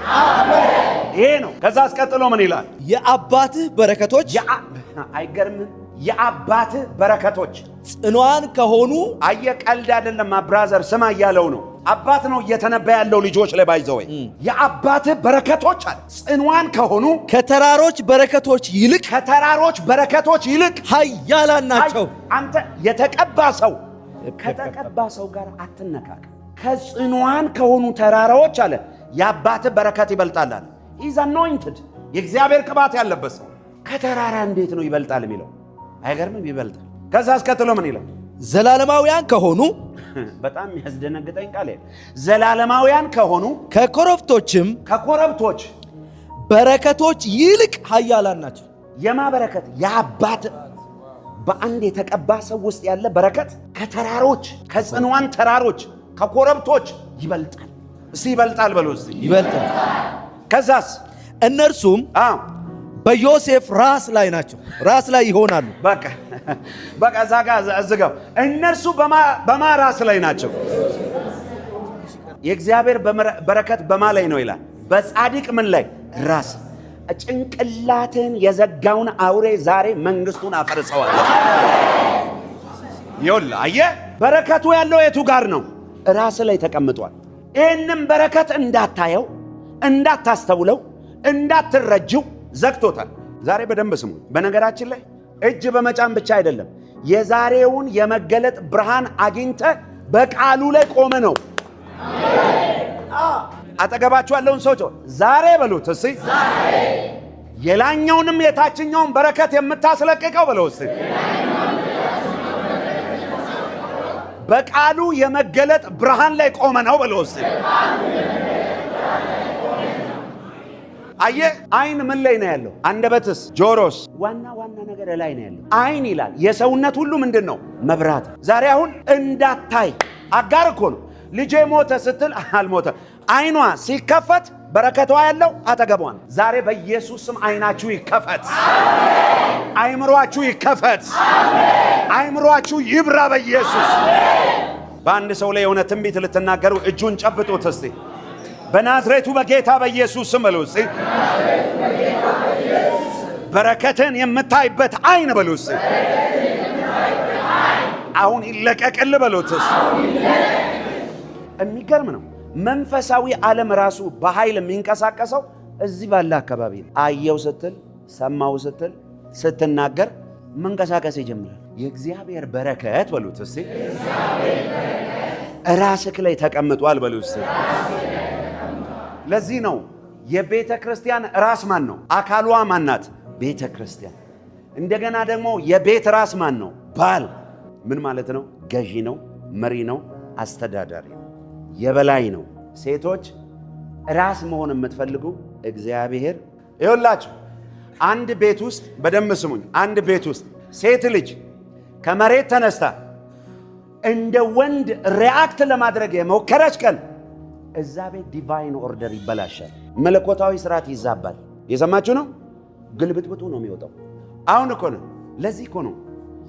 [SPEAKER 1] ይሄ ነው። ከዛ አስቀጥሎ ምን ይላል?
[SPEAKER 2] የአባትህ በረከቶች
[SPEAKER 1] አይገርምም? የአባትህ በረከቶች
[SPEAKER 2] ጽኗን ከሆኑ
[SPEAKER 1] ቀልድ አይደለም። ብራዘር ስማ እያለው ነው። አባት ነው እየተነበየ ያለው ልጆች ላይ ባይዘው የአባትህ በረከቶች አለ ጽኗን ከሆኑ
[SPEAKER 2] ከተራሮች በረከቶች ይልቅ ኃያላን ናቸው።
[SPEAKER 1] አንተ የተቀባ ሰው ከተቀባ ሰው ጋር አትነካከ። ከጽኗን ከሆኑ ተራራዎች አለ የአባትህ በረከት ይበልጣል አለ። ኢዝ አኖይንትድ የእግዚአብሔር ቅባት ያለበት ሰው ከተራራ እንዴት ነው ይበልጣል የሚለው? አይገርምም? ይበልጣል። ከዛ አስከትሎ ምን ይላል?
[SPEAKER 2] ዘላለማውያን ከሆኑ
[SPEAKER 1] በጣም ያስደነግጠኝ ቃል ዘላለማውያን ከሆኑ ከኮረብቶች
[SPEAKER 2] በረከቶች ይልቅ ኃያላን ናቸው።
[SPEAKER 1] የማ በረከት? የአባት በአንድ የተቀባ ሰው ውስጥ ያለ በረከት ከተራሮች ከጽኗን ተራሮች ከኮረብቶች ይበልጣል። እስቲ ይበልጣል በሉ እስቲ
[SPEAKER 2] ይበልጣል።
[SPEAKER 1] ከዛስ
[SPEAKER 2] እነርሱም በዮሴፍ ራስ ላይ ናቸው። ራስ ላይ ይሆናሉ።
[SPEAKER 1] በቃ እዛ ጋር እዝጋው። እነርሱ በማ ራስ ላይ ናቸው? የእግዚአብሔር በረከት በማ ላይ ነው ይላል? በጻድቅ ምን ላይ? ራስ። ጭንቅላትን የዘጋውን አውሬ ዛሬ መንግስቱን አፈርሰዋል። ይኸውልህ አየህ፣ በረከቱ ያለው የቱ ጋር ነው? ራስ ላይ ተቀምጧል። ይህንም በረከት እንዳታየው፣ እንዳታስተውለው፣ እንዳትረጅው ዘግቶታል። ዛሬ በደንብ ስሙ። በነገራችን ላይ እጅ በመጫን ብቻ አይደለም፣ የዛሬውን የመገለጥ ብርሃን አግኝተ በቃሉ ላይ ቆመ ነው። አጠገባችሁ ያለውን ሰው ዛሬ በሉት እስቲ፣ የላኛውንም የታችኛውን በረከት የምታስለቅቀው በለው እስቲ፣ በቃሉ የመገለጥ ብርሃን ላይ ቆመ ነው በለው እስቲ። አየህ፣ አይን ምን ላይ ነው ያለው? አንደበትስ? ጆሮስ? ዋና ነገር ላይ ነው ያለው። አይን ይላል የሰውነት ሁሉ ምንድን ነው? መብራት። ዛሬ አሁን እንዳታይ አጋር እኮ ነው። ልጄ ሞተ ስትል አልሞተ፣ አይኗ ሲከፈት በረከቷ ያለው አጠገቧን። ዛሬ በኢየሱስ ስም አይናችሁ ይከፈት፣ አይምሯችሁ ይከፈት፣ አይምሯችሁ ይብራ በኢየሱስ። በአንድ ሰው ላይ የሆነ ትንቢት ልትናገሩ እጁን ጨብጡት እስቲ። በናዝሬቱ በጌታ በኢየሱስ ስም በሉ እስቲ። በረከትን የምታይበት አይን በሉ እስቲ። አሁን ይለቀቅል በሉት እስቲ። የሚገርም ነው። መንፈሳዊ ዓለም ራሱ በኃይል የሚንቀሳቀሰው እዚህ ባለ አካባቢ ነው። አየው ስትል፣ ሰማው ስትል፣ ስትናገር መንቀሳቀስ ይጀምራል። የእግዚአብሔር በረከት በሉት እስቲ ራስክ ላይ ተቀምጧል በሉት እስቲ። ለዚህ ነው የቤተ ክርስቲያን ራስ ማን ነው? አካሏ ማናት? ቤተ ክርስቲያን። እንደገና ደግሞ የቤት ራስ ማን ነው? ባል። ምን ማለት ነው? ገዢ ነው፣ መሪ ነው፣ አስተዳዳሪ ነው፣ የበላይ ነው። ሴቶች ራስ መሆን የምትፈልጉ እግዚአብሔር ይኸውላችሁ፣ አንድ ቤት ውስጥ በደንብ ስሙኝ። አንድ ቤት ውስጥ ሴት ልጅ ከመሬት ተነስታ እንደ ወንድ ሪአክት ለማድረግ የሞከረች ቀን እዛ ቤት ዲቫይን ኦርደር ይበላሻል። መለኮታዊ ስርዓት ይዛባል። የሰማችሁ ነው። ግልብጥብጡ ነው የሚወጣው። አሁን እኮ ነው። ለዚህ እኮ ነው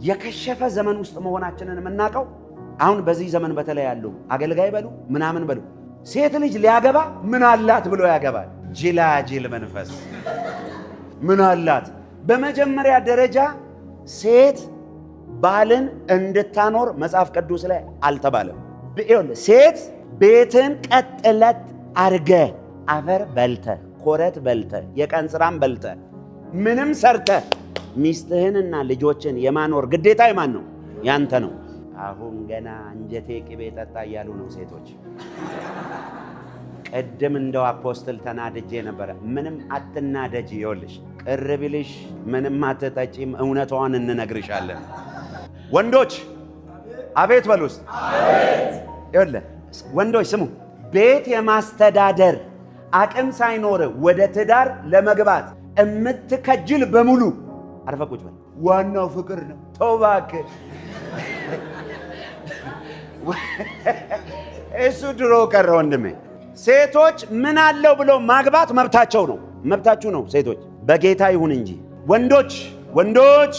[SPEAKER 1] የከሸፈ ዘመን ውስጥ መሆናችንን የምናውቀው። አሁን በዚህ ዘመን በተለይ ያሉ አገልጋይ በሉ ምናምን በሉ ሴት ልጅ ሊያገባ ምን አላት ብሎ ያገባል። ጅላጅል መንፈስ ምን አላት? በመጀመሪያ ደረጃ ሴት ባልን እንድታኖር መጽሐፍ ቅዱስ ላይ አልተባለም። ሴት ቤትን ቀጥለት አርገ አፈር በልተ ኮረት በልተ የቀን ስራም በልተ ምንም ሰርተ ሚስትህንና ልጆችን የማኖር ግዴታ የማን ነው? ያንተ ነው። አሁን ገና አንጀቴ ቅቤ ጠጣ እያሉ ነው ሴቶች። ቅድም እንደው አፖስትል ተናድጄ ነበረ። ምንም አትናደጂ። ይኸውልሽ ቅር ቢልሽ ምንም አትጠጪም፣ እውነቷን እንነግርሻለን። ወንዶች አቤት በሉ ውስጥ ይኸውልህ ወንዶች ስሙ። ቤት የማስተዳደር አቅም ሳይኖር ወደ ትዳር ለመግባት እምትከጅል በሙሉ አርፈ ቁጭ በል። ዋናው ፍቅር ነው። ተው እባክህ። እሱ ድሮ ቀረ ወንድሜ። ሴቶች ምን አለው ብሎ ማግባት መብታቸው ነው፣ መብታችሁ ነው ሴቶች፣ በጌታ ይሁን እንጂ። ወንዶች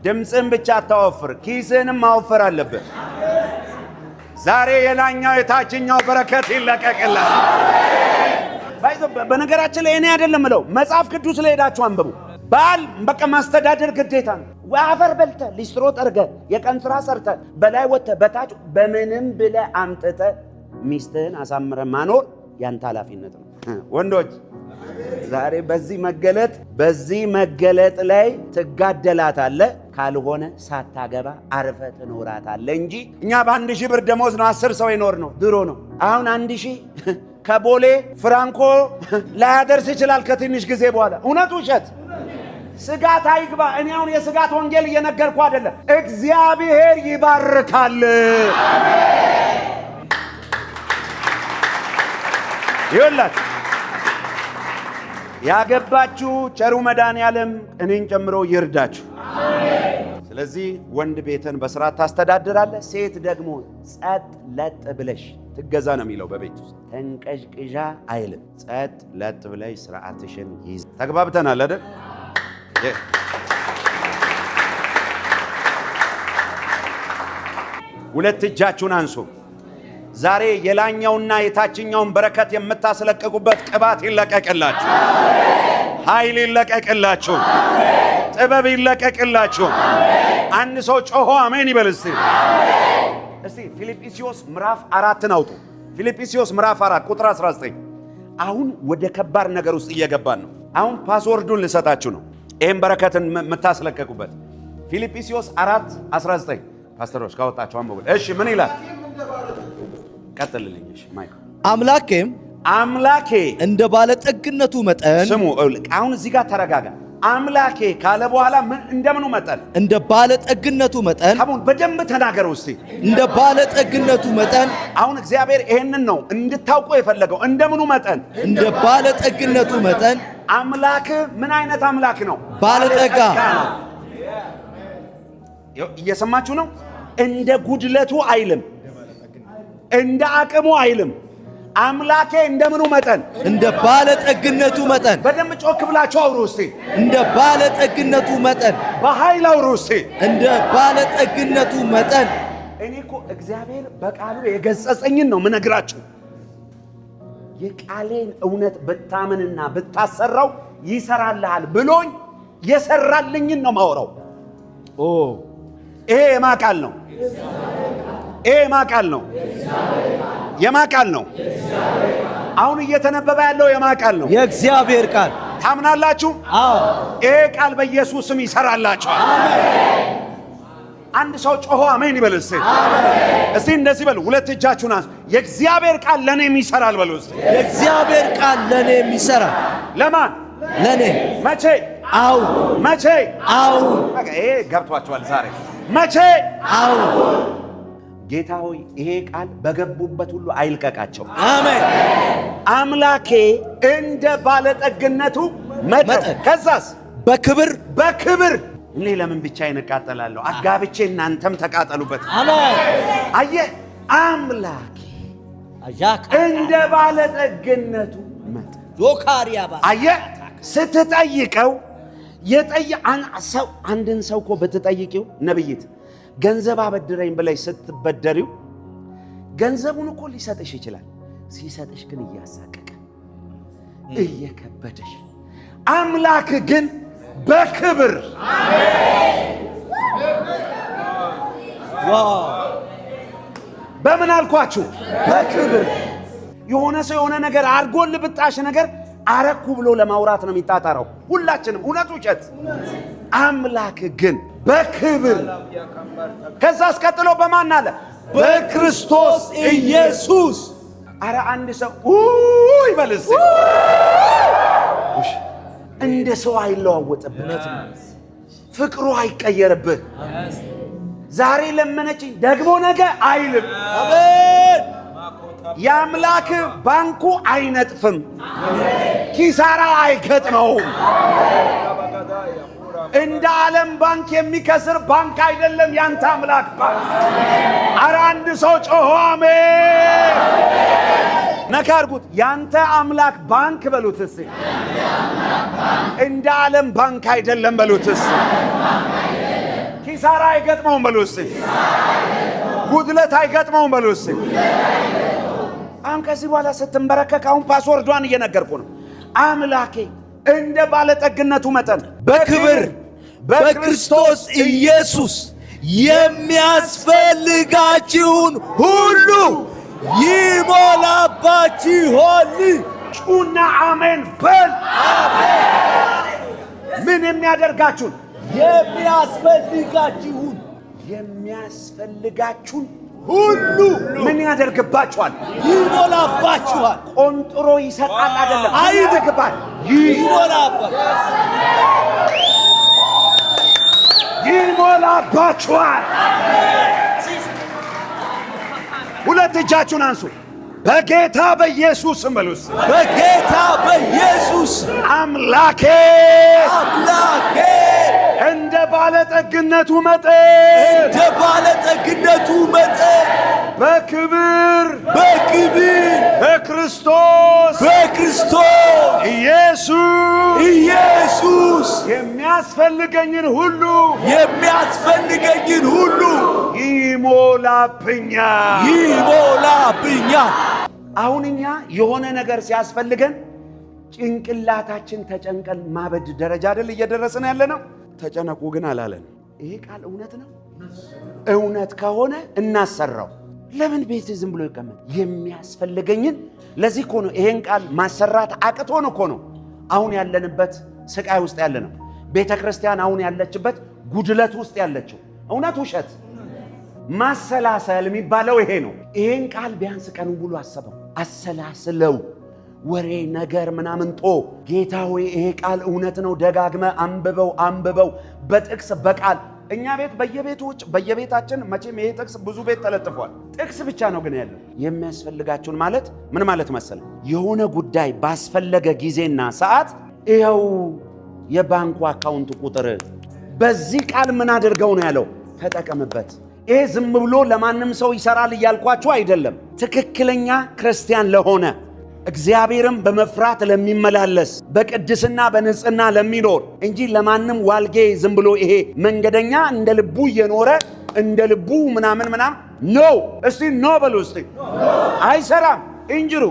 [SPEAKER 1] ድምፅን ብቻ አታወፍር፣ ኪስህንም ማወፈር አለብህ። ዛሬ የላኛው የታችኛው በረከት ይለቀቅላል። በነገራችን ላይ እኔ አይደለም እለው፣ መጽሐፍ ቅዱስ ላይ ሄዳችሁ አንብቡ። ባል በቃ ማስተዳደር ግዴታ ነው። አፈር በልተ ሊስትሮ ጠርገ የቀን ስራ ሰርተ በላይ ወጥተ በታች በምንም ብለ አምጥተ ሚስትህን አሳምረ ማኖር ያንተ ኃላፊነት ነው። ወንዶች ዛሬ በዚህ መገለጥ ላይ ትጋደላታለ። ካልሆነ ሳታገባ አርፈ ትኖራታለ እንጂ እኛ በ1000 ብር ደሞዝ ነው 10 ሰው ይኖር ነው ድሮ ነው። አሁን 1000 ከቦሌ ፍራንኮ ላያደርስ ይችላል ከትንሽ ጊዜ በኋላ። እውነት ውሸት? ስጋት አይግባ። እኔ አሁን የስጋት ወንጌል እየነገርኩ አይደለም። እግዚአብሔር ይባርካል። ይኸውላችሁ ያገባችሁ ቸሩ መድኃኔዓለም እኔን ጨምሮ ይርዳችሁ። ስለዚህ ወንድ ቤትን በስርዓት ታስተዳድራለህ፣ ሴት ደግሞ ጸጥ ለጥ ብለሽ ትገዛ ነው የሚለው። በቤት ውስጥ ተንቀዥቅዣ አይልም። ጸጥ ለጥ ብለሽ ስርዓትሽን ይዝ። ተግባብተናል አይደል? ሁለት እጃችሁን አንሱ። ዛሬ የላኛውና የታችኛውን በረከት የምታስለቅቁበት ቅባት ይለቀቅላችሁ፣ ኃይል ይለቀቅላችሁ፣ ጥበብ ይለቀቅላችሁ። አንድ ሰው ጮሆ አሜን ይበል እስቲ። ፊልጵስዩስ ምዕራፍ 4 አውጡ። ፊልጵስዩስ ምዕራፍ 4 ቁጥር 19። አሁን ወደ ከባድ ነገር ውስጥ እየገባን ነው። አሁን ፓስወርዱን ልሰጣችሁ ነው፣ ይህም በረከትን የምታስለቀቁበት። ፊልጵስዩስ 4:19 ፓስተሮች ካወጣችሁ አንብቡ። እሺ ምን ይላል? ቀጥልልኝ። እሺ ማይክ አምላኬ እንደ ባለጠግነቱ መጠን ስሙ። አሁን እዚህ ጋር ተረጋጋ። አምላኬ ካለ በኋላ እንደምኑ መጠን? እንደ ባለጠግነቱ መጠን። አሁን በደንብ ተናገረው እስቲ። እንደ ባለጠግነቱ መጠን። አሁን እግዚአብሔር ይሄንን ነው እንድታውቁ የፈለገው። እንደምኑ መጠን? እንደ ባለጠግነቱ መጠን። አምላክ ምን አይነት አምላክ ነው? ባለጠጋ ነው። እየሰማችሁ ነው? እንደ ጉድለቱ አይልም፣ እንደ አቅሙ አይልም። አምላኬ እንደምኑ መጠን?
[SPEAKER 2] እንደ ባለጠግነቱ መጠን።
[SPEAKER 1] በደንብ ጮክ ብላችሁ አውሩ እስቲ።
[SPEAKER 2] እንደ ባለጠግነቱ መጠን።
[SPEAKER 1] በኃይል አውሩ እስቲ።
[SPEAKER 2] እንደ ባለጠግነቱ መጠን።
[SPEAKER 1] እኔ እኮ እግዚአብሔር በቃሉ የገጸጸኝን ነው ምነግራችሁ። የቃሌን እውነት ብታምንና ብታሰራው ይሰራልሃል ብሎኝ የሰራልኝን ነው ማወራው። ይሄ የማቃል ነው። ይሄ የማቃል ነው። የማቃል ነው። አሁን እየተነበበ ያለው የማቃል ነው።
[SPEAKER 2] የእግዚአብሔር ቃል።
[SPEAKER 1] ታምናላችሁ?
[SPEAKER 2] አዎ።
[SPEAKER 1] ይሄ ቃል በኢየሱስ ስም ይሰራላችኋል። አንድ ሰው ጮሆ አሜን ይበል እስቲ። እስቲ እንደዚህ በሉ። ሁለት እጃችሁን አንሱ። የእግዚአብሔር ቃል ለኔም ይሰራል በሉ እስቲ።
[SPEAKER 2] የእግዚአብሔር ቃል ለኔም ይሰራል።
[SPEAKER 1] ለማን?
[SPEAKER 2] ለኔ።
[SPEAKER 1] መቼ?
[SPEAKER 2] አው።
[SPEAKER 1] መቼ?
[SPEAKER 2] አው።
[SPEAKER 1] ይሄ ገብቷችኋል ዛሬ። መቼ?
[SPEAKER 2] አው።
[SPEAKER 1] ጌታ ሆይ ይሄ ቃል በገቡበት ሁሉ አይልቀቃቸው።
[SPEAKER 2] አሜን።
[SPEAKER 1] አምላኬ እንደ ባለጠግነቱ መጠን። ከዛስ? በክብር እኔ ለምን ብቻዬን እቃጠላለሁ? አጋብቼ እናንተም ተቃጠሉበት።
[SPEAKER 2] አሜን።
[SPEAKER 1] አየህ፣ አምላኬ እንደ ባለጠግነቱ መጠን
[SPEAKER 2] ዶካሪያባ።
[SPEAKER 1] አየህ፣ ስትጠይቀው አንድን ሰው እኮ ብትጠይቂው ነብይት ገንዘብ አበድረኝ ብለሽ ስትበደሪው ገንዘቡን እኮ ሊሰጥሽ ይችላል። ሲሰጥሽ ግን እያሳቀቀ እየከበደሽ፣ አምላክ ግን በክብር በምን አልኳችሁ? በክብር። የሆነ ሰው የሆነ ነገር አርጎል ብጣሽ ነገር አረኩ ብሎ ለማውራት ነው የሚጣጣረው ሁላችንም። እውነት ውሸት? አምላክ ግን በክብር። ከዛ አስቀጥሎ በማን አለ?
[SPEAKER 2] በክርስቶስ ኢየሱስ።
[SPEAKER 1] አረ አንድ ሰው ይበልስ። እንደ ሰው አይለዋወጥብህ፣ ፍቅሩ አይቀየርብህ። ዛሬ ለመነችኝ ደግሞ ነገ አይልም።
[SPEAKER 2] አሜን።
[SPEAKER 1] የአምላክ ባንኩ አይነጥፍም፣ ኪሳራ አይገጥመውም። እንደ ዓለም ባንክ የሚከስር ባንክ አይደለም ያንተ አምላክ ባንክ። አረ አንድ ሰው ጮሆ አሜን። ነካ አድርጉት። ያንተ አምላክ ባንክ በሉት እስቲ። እንደ ዓለም ባንክ አይደለም በሉት እስቲ። ኪሳራ አይገጥመውም በሉት እስቲ። ጉድለት አይገጥመውም በሉት እስቲ። አሁን ከዚህ በኋላ ስትንበረከክ አሁን ፓስወርዷን እየነገርኩ ነው። አምላኬ እንደ ባለጠግነቱ መጠን በክብር
[SPEAKER 2] በክርስቶስ ኢየሱስ የሚያስፈልጋችሁን ሁሉ ይሞላባችኋል።
[SPEAKER 1] ጩና አሜን በል። ምን የሚያደርጋችሁን? የሚያስፈልጋችሁን ሁሉ ምን ያደርግባችኋል?
[SPEAKER 2] ይሞላባችኋል።
[SPEAKER 1] ቆንጥሮ ይሰጣል አይደለም፣
[SPEAKER 2] አይደግባል።
[SPEAKER 1] ይሞላባችኋል። ሁለት እጃችሁን አንሱ። በጌታ በኢየሱስ በሉስ።
[SPEAKER 2] በጌታ በኢየሱስ
[SPEAKER 1] አምላኬ እንደ ባለጠግነቱ መጠን በክብር በክርስቶስ ኢየሱስ የሚያስፈልገኝን ሁሉ ይሞላብኛል። አሁን እኛ የሆነ ነገር ሲያስፈልገን ጭንቅላታችን ተጨንቀን ማበድ ደረጃ አይደል እየደረስን ያለ ነው። ተጨነቁ ግን አላለን። ይሄ ቃል እውነት ነው። እውነት ከሆነ እናሰራው። ለምን ቤት ዝም ብሎ ይቀመጥ? የሚያስፈልገኝን ለዚህ እኮ ነው ይሄን ቃል ማሰራት አቅቶን እኮ ነው አሁን ያለንበት ስቃይ ውስጥ ያለ ነው። ቤተ ክርስቲያን አሁን ያለችበት ጉድለት ውስጥ ያለችው። እውነት ውሸት? ማሰላሰል የሚባለው ይሄ ነው። ይሄን ቃል ቢያንስ ቀኑን ሙሉ አሰላስለው ወሬ ነገር ምናምን ጦ ጌታ ሆይ ይሄ ቃል እውነት ነው፣ ደጋግመ አንብበው በጥቅስ በቃል። እኛ ቤት በየቤታችን መቼም ይሄ ጥቅስ ብዙ ቤት ተለጥፏል። ጥቅስ ብቻ ነው ግን ያለው። የሚያስፈልጋችሁን ማለት ምን ማለት መሰለ? የሆነ ጉዳይ ባስፈለገ ጊዜና ሰዓት ይኸው የባንኩ አካውንት ቁጥር በዚህ ቃል ምን አድርገው ነው ያለው? ተጠቀምበት። ይሄ ዝም ብሎ ለማንም ሰው ይሰራል እያልኳችሁ አይደለም። ትክክለኛ ክርስቲያን ለሆነ እግዚአብሔርን በመፍራት ለሚመላለስ በቅድስና በንጽህና ለሚኖር እንጂ ለማንም ዋልጌ ዝም ብሎ ይሄ መንገደኛ እንደ ልቡ እየኖረ እንደ ልቡ ምናምን ኖ። እስቲ ኖ በሉ እስቲ። አይሰራም። እንጅሩ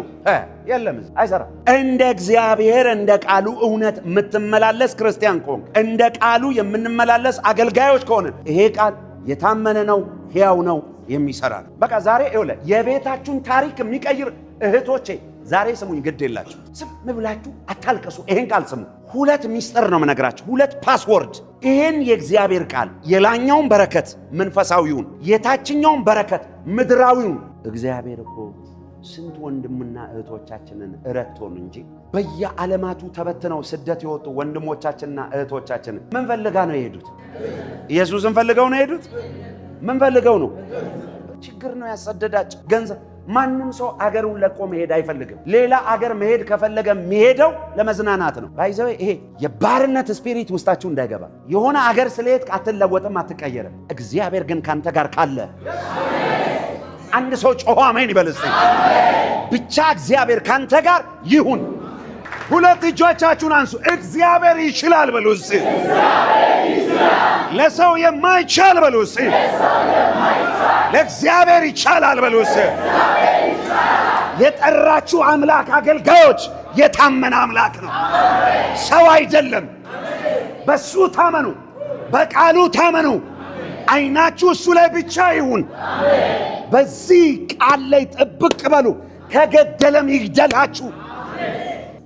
[SPEAKER 1] የለም አይሰራም። እንደ እግዚአብሔር እንደ ቃሉ እውነት የምትመላለስ ክርስቲያን ከሆንክ እንደ ቃሉ የምንመላለስ አገልጋዮች ከሆነ ይሄ ቃል የታመነ ነው፣ ሕያው ነው፣ የሚሰራ ነው። በቃ ዛሬ ይኸውልህ የቤታችሁን ታሪክ የሚቀይር እህቶቼ ዛሬ ስሙኝ፣ ግድ የላችሁ ዝም ብላችሁ አታልቀሱ። ይሄን ቃል ስሙ። ሁለት ሚስጥር ነው የምነግራችሁ፣ ሁለት ፓስወርድ። ይሄን የእግዚአብሔር ቃል የላኛውን በረከት መንፈሳዊውን፣ የታችኛውን በረከት ምድራዊውን። እግዚአብሔር እኮ ስንት ወንድምና እህቶቻችንን ረድቶን እንጂ በየዓለማቱ ተበትነው ስደት የወጡ ወንድሞቻችንና እህቶቻችንን ምን ፈልጋ ነው የሄዱት? ኢየሱስን ፈልገው ነው የሄዱት? ምን ፈልገው ነው? ችግር ነው ያሰደዳቸው፣ ገንዘብ። ማንም ሰው አገሩን ለቆ መሄድ አይፈልግም። ሌላ አገር መሄድ ከፈለገ የሚሄደው ለመዝናናት ነው። ባይዘው ይሄ የባርነት ስፒሪት ውስጣችሁ እንዳይገባ። የሆነ አገር ስለሄድክ አትለወጥም፣ አትቀየርም። እግዚአብሔር ግን ካንተ ጋር ካለ አንድ ሰው ጮሆ አሜን ይበል እስቲ። ብቻ እግዚአብሔር ካንተ ጋር ይሁን። ሁለት እጆቻችሁን አንሱ። እግዚአብሔር ይችላል በሉ እስቲ። ለሰው የማይቻል በሉ እስቲ። ለእግዚአብሔር ይቻላል በሉ እስቲ። የጠራችሁ አምላክ አገልጋዮች የታመነ አምላክ ነው፣ ሰው አይደለም። በሱ ታመኑ፣ በቃሉ ታመኑ። አይናችሁ እሱ ላይ ብቻ ይሁን። በዚህ ቃል ላይ ጥብቅ በሉ። ከገደለም ይግደላችሁ።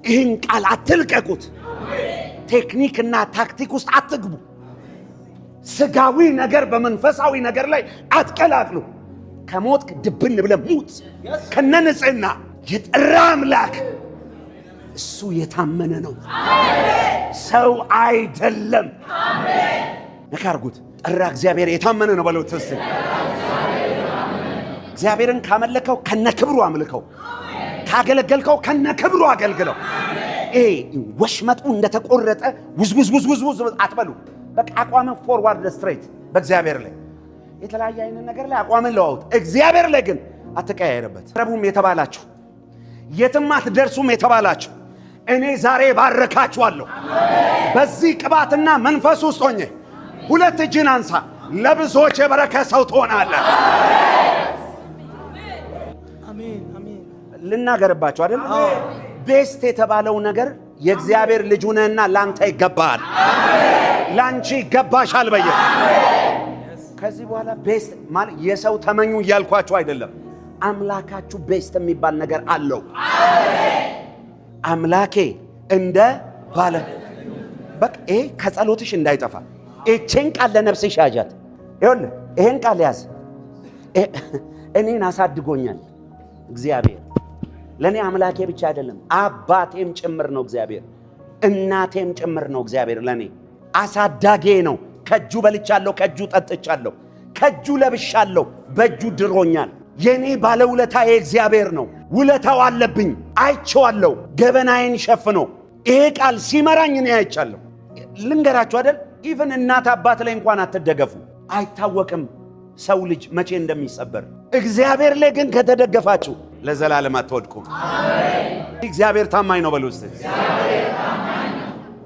[SPEAKER 1] ይህን ቃል አትልቀቁት። ቴክኒክና ታክቲክ ውስጥ አትግቡ። ስጋዊ ነገር በመንፈሳዊ ነገር ላይ አትቀላቅሉ። ከሞት ድብን ብለ ሙት ከነንጽህና። የጠራ አምላክ እሱ የታመነ ነው፣ ሰው አይደለም። ነካርጉት። ጠራ እግዚአብሔር የታመነ ነው በሉት እስቲ። እግዚአብሔርን ካመለከው ከነክብሩ አምልከው፣ ካገለገልከው ከነክብሩ አገልግለው። ይሄ ወሽመጡ እንደተቆረጠ ውዝውዝ አትበሉ። በቃ አቋምን ፎርዋርድ ስትሬት በእግዚአብሔር ላይ። የተለያየ አይነት ነገር ላይ አቋምን ለዋውጥ፣ እግዚአብሔር ላይ ግን አትቀያየርበት። ረቡም የተባላችሁ የትም አትደርሱም የተባላችሁ እኔ ዛሬ ባረካችኋለሁ። በዚህ ቅባትና መንፈስ ውስጥ ሆኜ ሁለት እጅን አንሳ። ለብዙዎች የበረከት ሰው ትሆናለህ። ልናገርባችሁ አይደል? ቤስት የተባለው ነገር የእግዚአብሔር ልጅ ነህና ላንተ ይገባል፣ ላንቺ ይገባሻል። በየ ከዚህ በኋላ ቤስት ማለት የሰው ተመኙ እያልኳችሁ አይደለም። አምላካችሁ ቤስት የሚባል ነገር አለው። አምላኬ እንደ ባለ በቃ ይሄ ከጸሎትሽ እንዳይጠፋ እቺን ቃል ለነፍስሽ ያዣት። ይኸውልህ ይሄን ቃል ያዝ። እኔን አሳድጎኛል እግዚአብሔር። ለኔ አምላኬ ብቻ አይደለም አባቴም ጭምር ነው እግዚአብሔር። እናቴም ጭምር ነው እግዚአብሔር። ለኔ አሳዳጌ ነው። ከእጁ በልቻለሁ፣ ከእጁ ጠጥቻለሁ፣ ከእጁ ለብሻለሁ፣ በእጁ ድሮኛል። የኔ ባለውለታ የእግዚአብሔር ነው። ውለታው አለብኝ፣ አይቼዋለሁ፣ ገበናዬን ሸፍኖ። ይሄ ቃል ሲመራኝ እኔ አይቻለሁ። ልንገራችሁ አይደል? ኢቭን እናት አባት ላይ እንኳን አትደገፉ። አይታወቅም ሰው ልጅ መቼ እንደሚሰበር። እግዚአብሔር ላይ ግን ከተደገፋችሁ ለዘላለም አትወድቁም። እግዚአብሔር ታማኝ ነው በሉ እስቲ።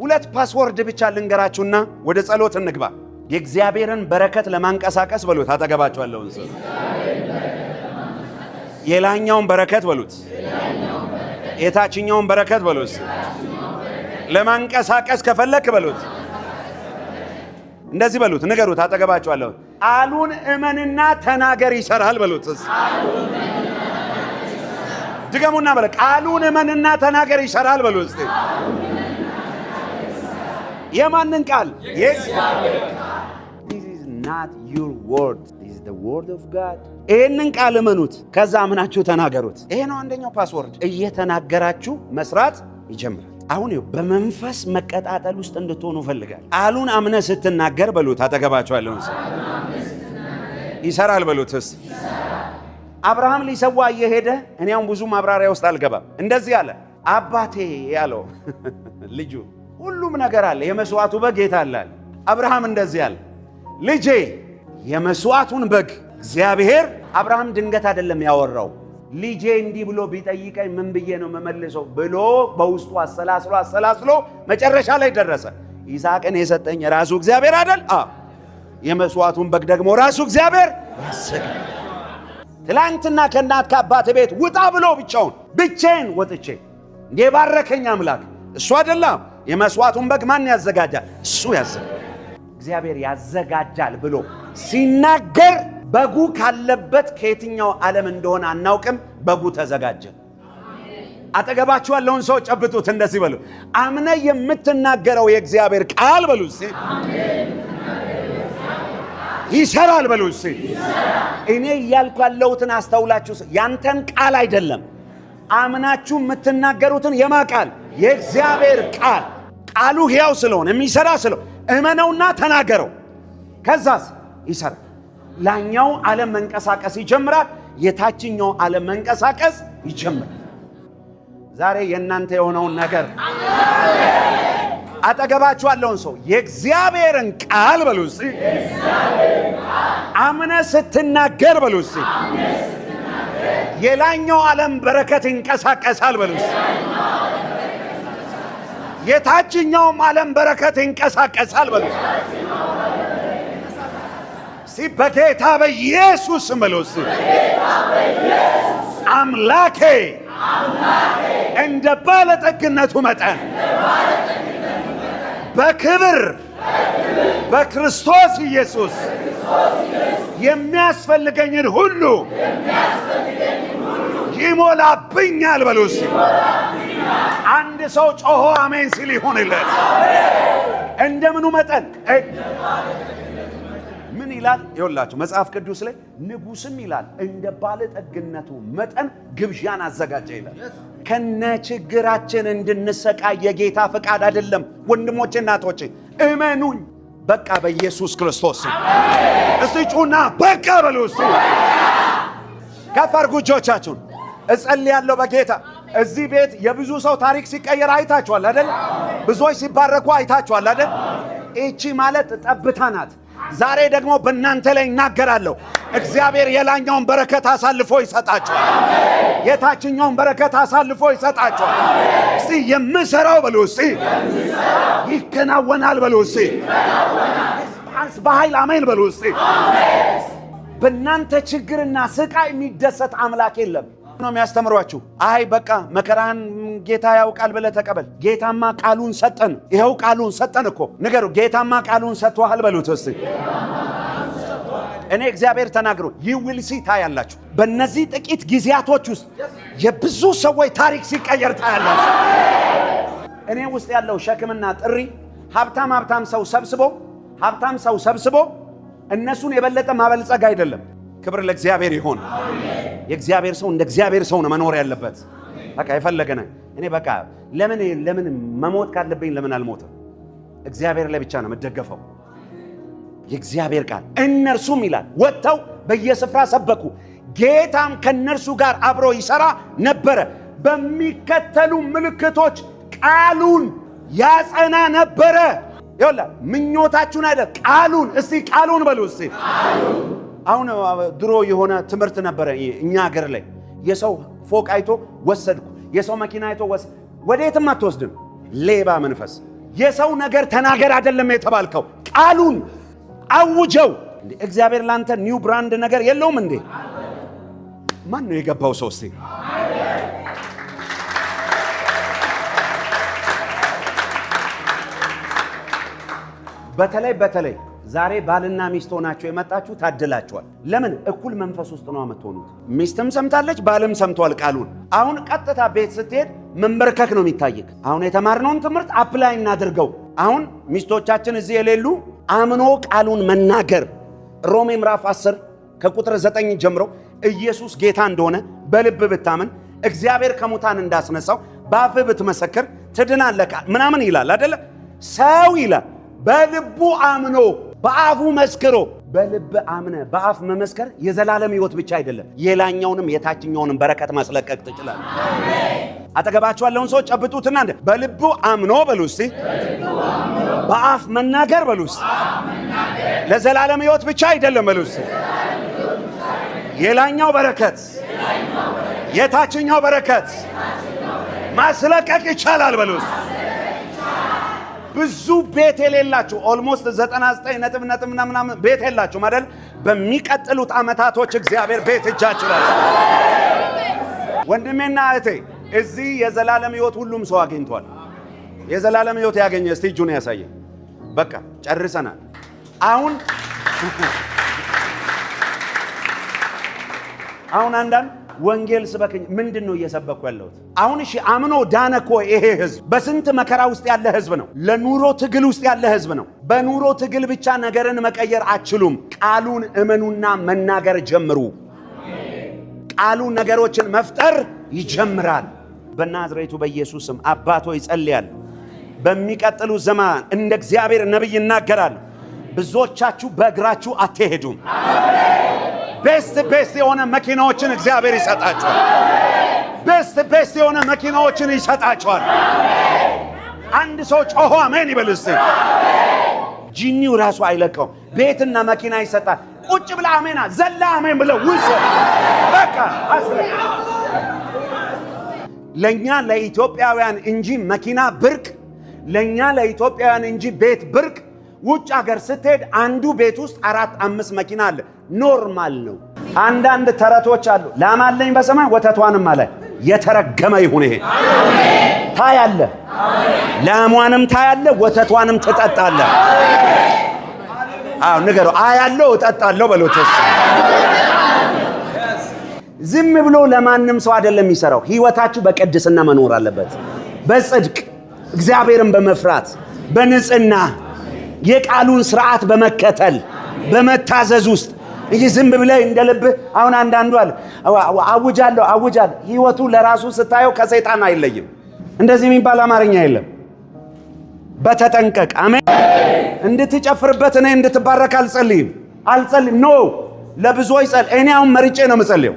[SPEAKER 1] ሁለት ፓስወርድ ብቻ ልንገራችሁና ወደ ጸሎት እንግባ። የእግዚአብሔርን በረከት ለማንቀሳቀስ በሉት። አጠገባችኋለሁ ሰው የላኛውን በረከት በሉት፣ የታችኛውን በረከት በሉት። ለማንቀሳቀስ ከፈለክ በሉት፣ እንደዚህ በሉት፣ ንገሩት። አጠገባችኋለሁ ቃሉን እመንና ተናገር ይሰራል በሉት። ድገሙና በለ ቃሉን እመንና ተናገር ይሰራል በሉት። የማንን ቃል? This is not your word, this is the word of God። ይሄንን ቃል እመኑት፣ ከዛ አምናችሁ ተናገሩት። ይሄ ነው አንደኛው ፓስወርድ። እየተናገራችሁ መስራት ይጀምራል። አሁን ይኸው በመንፈስ መቀጣጠል ውስጥ እንድትሆኑ ፈልጋል። ቃሉን አምነ ስትናገር በሉት። አጠገባችኋለሁ ይሰራል በሉት። አብርሃም ሊሰዋ እየሄደ እኔ አሁን ብዙ ማብራሪያ ውስጥ አልገባም። እንደዚህ አለ አባቴ ያለው ልጁ ሁሉም ነገር አለ፣ የመስዋዕቱ በግ የት አለ? አብርሃም እንደዚህ አለ ልጄ የመስዋዕቱን በግ እግዚአብሔር አብርሃም ድንገት አይደለም ያወራው። ልጄ እንዲህ ብሎ ቢጠይቀኝ ምን ብዬ ነው መመልሰው ብሎ በውስጡ አሰላስሎ መጨረሻ ላይ ደረሰ። ይስሐቅን የሰጠኝ ራሱ እግዚአብሔር አይደል? የመስዋዕቱን በግ ደግሞ ራሱ እግዚአብሔር ያሰጋል። ትላንትና ከእናት ከአባት ቤት ውጣ ብሎ ብቻዬን ወጥቼ እንደ ባረከኝ አምላክ እሱ አይደለም። የመስዋዕቱን በግ ማን ያዘጋጃል? እሱ ያዘጋጃል። እግዚአብሔር ያዘጋጃል ብሎ ሲናገር በጉ ካለበት ከየትኛው ዓለም እንደሆነ አናውቅም። በጉ ተዘጋጀ። አጠገባችሁ ያለውን ሰው ጨብጡት፣ እንደዚህ በሉ፣ አምነ የምትናገረው የእግዚአብሔር ቃል በሉ እስቲ ይሰራል በሉ እስቲ። እኔ እያልኩ ያለሁትን አስተውላችሁ፣ ያንተን ቃል አይደለም አምናችሁ የምትናገሩትን የማ ቃል? የእግዚአብሔር ቃል። ቃሉ ሕያው ስለሆነ የሚሰራ ስለሆነ እመነውና ተናገረው። ከዛስ ይሰራል። ላኛው ዓለም መንቀሳቀስ ይጀምራል። የታችኛው ዓለም መንቀሳቀስ ይጀምራል። ዛሬ የእናንተ የሆነውን ነገር አጠገባችሁ ያለውን ሰው የእግዚአብሔርን ቃል በሉ እስቲ አምነ ስትናገር በሉ እስቲ የላኛው ዓለም በረከት ይንቀሳቀሳል በሉ እስቲ የታችኛውም ዓለም በረከት ይንቀሳቀሳል በሉ እስቲ በጌታ በኢየሱስ በሉ እስቲ አምላኬ እንደ ባለጠግነቱ መጠን በክብር በክርስቶስ ኢየሱስ የሚያስፈልገኝን ሁሉ ይሞላብኛል በሉ እስቲ። አንድ ሰው ጮሆ አሜን ሲል ይሁንለት። እንደምኑ መጠን ምን ይላል? ይኸውላችሁ መጽሐፍ ቅዱስ ላይ ንጉሥም ይላል እንደ ባለጠግነቱ መጠን ግብዣን አዘጋጀ ይላል። ከነ ችግራችን እንድንሰቃይ የጌታ ፈቃድ አይደለም። ወንድሞቼ እናቶቼ እመኑኝ፣ በቃ በኢየሱስ ክርስቶስ እስቲ ጩና በቃ በሉ እስቲ። ከፍ አድርጉ እጆቻችሁን። እጸልያለሁ በጌታ እዚህ ቤት የብዙ ሰው ታሪክ ሲቀየር አይታችኋል አይደል? ብዙዎች ሲባረኩ አይታችኋል አይደል? እቺ ማለት ጠብታ ናት። ዛሬ ደግሞ በእናንተ ላይ እናገራለሁ። እግዚአብሔር የላኛውን በረከት አሳልፎ ይሰጣችኋል። የታችኛውን በረከት አሳልፎ ይሰጣችኋል። እስቲ የምሰራው በሉ እስቲ ይከናወናል በሉ እስቲ በኃይል አሜን በሉ እስቲ። በእናንተ ችግርና ስቃይ የሚደሰት አምላክ የለም ነው የሚያስተምሯችሁ። አይ በቃ መከራህን ጌታ ያውቃል ብለህ ተቀበል። ጌታማ ቃሉን ሰጠን። ይኸው ቃሉን ሰጠን እኮ ንገሩ። ጌታማ ቃሉን ሰጥቷል በሉት እስቲ። እኔ እግዚአብሔር ተናግሮ ይውልሲ ታያላችሁ። በእነዚህ ጥቂት ጊዜያቶች ውስጥ የብዙ ሰዎች ታሪክ ሲቀየር ታያላችሁ። እኔ ውስጥ ያለው ሸክምና ጥሪ ሀብታም ሰው ሰብስቦ እነሱን የበለጠ ማበልጸግ አይደለም። ክብር ለእግዚአብሔር ይሁን። የእግዚአብሔር ሰው እንደ እግዚአብሔር ሰው ነው መኖር ያለበት። በቃ የፈለገነ እኔ በቃ ለምን መሞት ካለብኝ ለምን አልሞትም? እግዚአብሔር ላይ ብቻ ነው መደገፈው። የእግዚአብሔር ቃል እነርሱም ይላል ወጥተው በየስፍራ ሰበኩ፣ ጌታም ከነርሱ ጋር አብሮ ይሰራ ነበረ፣ በሚከተሉ ምልክቶች ቃሉን ያጸና ነበረ። ይኸውላ ምኞታችሁን አይደል ቃሉን። እስቲ ቃሉን በሉ እስቲ። አሁን ድሮ የሆነ ትምህርት ነበረ እኛ ሀገር ላይ የሰው ፎቅ አይቶ ወሰድኩ፣ የሰው መኪና አይቶ ወዴትም አትወስድም። ሌባ መንፈስ። የሰው ነገር ተናገር አይደለም የተባልከው፣ ቃሉን አውጀው። እግዚአብሔር ላንተ ኒው ብራንድ ነገር የለውም እንዴ? ማን ነው የገባው ሰው እስቲ? በተለይ ዛሬ ባልና ሚስት ሆናችሁ የመጣችሁ ታድላችኋል። ለምን? እኩል መንፈስ ውስጥ ነው የምትሆኑት። ሚስትም ሰምታለች፣ ባልም ሰምቷል ቃሉን። አሁን ቀጥታ ቤት ስትሄድ መንበርከክ ነው የሚታየክ። አሁን የተማርነውን ትምህርት አፕላይ እናድርገው። አሁን ሚስቶቻችን እዚህ የሌሉ አምኖ ቃሉን መናገር። ሮሜ ምዕራፍ 10 ከቁጥር 9 ጀምሮ ኢየሱስ ጌታ እንደሆነ በልብ ብታምን እግዚአብሔር ከሙታን እንዳስነሳው በአፍህ ብትመሰክር ትድናለህ ምናምን ይላል አይደለ? ሰው ይላል በልቡ አምኖ በአፉ መስክሮ። በልብ አምነ በአፍ መመስከር የዘላለም ሕይወት ብቻ አይደለም፣ የላኛውንም የታችኛውንም በረከት ማስለቀቅ ትችላለህ። አጠገባችሁ ያለውን ሰው ጨብጡትና በልቡ አምኖ በሉ እስቲ፣ በአፍ መናገር በሉ እስቲ፣ ለዘላለም ሕይወት ብቻ አይደለም በሉ እስቲ፣ የላኛው በረከት የታችኛው በረከት ማስለቀቅ ይቻላል በሉ እስቲ። ብዙ ቤት የሌላችሁ ኦልሞስት 99 ቤት የላችሁ ማለት በሚቀጥሉት ዓመታቶች እግዚአብሔር ቤት እጃችሁ ላይ ወንድሜና እህቴ እዚህ የዘላለም ሕይወት ሁሉም ሰው አግኝቷል። የዘላለም ሕይወት ያገኘ እስቲ እጁን ያሳየ። በቃ ጨርሰናል። አሁን አንዳንድ ወንጌል ስበከኝ ምንድነው እየሰበኩ ያለሁት? አሁን እሺ አምኖ ዳነ እኮ ይሄ ህዝብ በስንት መከራ ውስጥ ያለ ህዝብ ነው። ለኑሮ ትግል ውስጥ ያለ ህዝብ ነው። በኑሮ ትግል ብቻ ነገርን መቀየር አትችሉም። ቃሉን እመኑና መናገር ጀምሩ። ቃሉ ነገሮችን መፍጠር ይጀምራል። በናዝሬቱ በኢየሱስ ስም አባቶ ይጸልያል። በሚቀጥሉ ዘመን እንደ እግዚአብሔር ነብይ ይናገራል። ብዙዎቻችሁ በእግራችሁ አትሄዱም። ቤስት የሆነ መኪናዎችን እግዚአብሔር ይሰጣቸዋል። ቤስት የሆነ መኪናዎችን ይሰጣቸዋል። አንድ ሰው ጮሆ አሜን ይበል እስቲ። ጂኒው ራሱ አይለቀው። ቤትና መኪና ይሰጣል። ቁጭ ብላ አሜና ዘላ አሜን ብለው ውሰ በቃ ለኛ ለኢትዮጵያውያን እንጂ መኪና ብርቅ፣ ለኛ ለኢትዮጵያውያን እንጂ ቤት ብርቅ። ውጭ ሀገር ስትሄድ አንዱ ቤት ውስጥ 4-5 መኪና አለ። ኖርማል ነው። አንዳንድ ተረቶች አሉ። ላማለኝ በሰማይ ወተቷንም አለ። የተረገመ ይሁን ይሄ። ታያለ፣ ላሟንም ታያለ፣ ወተቷንም ትጠጣለ። አዎ ንገረው፣ አያለው እጠጣለሁ በሎት። ዝም ብሎ ለማንም ሰው አይደለም የሚሰራው። ህይወታችሁ በቅድስና መኖር አለበት። በጽድቅ እግዚአብሔርን በመፍራት በንጽህና የቃሉን ስርዓት በመከተል በመታዘዝ ውስጥ ይህ ዝም ብለህ እንደልብህ አሁን አንዳንዱ አለ አውጃለሁ። ህይወቱ ለራሱ ስታየው ከሰይጣን አይለይም። እንደዚህ የሚባል አማርኛ የለም። በተጠንቀቅ አሜን። እንድትጨፍርበት እኔ እንድትባረክ አልጸልይም። ኖ ለብዙዎች ጸልይ። እኔ አሁን መርጬ ነው የምጸልየው።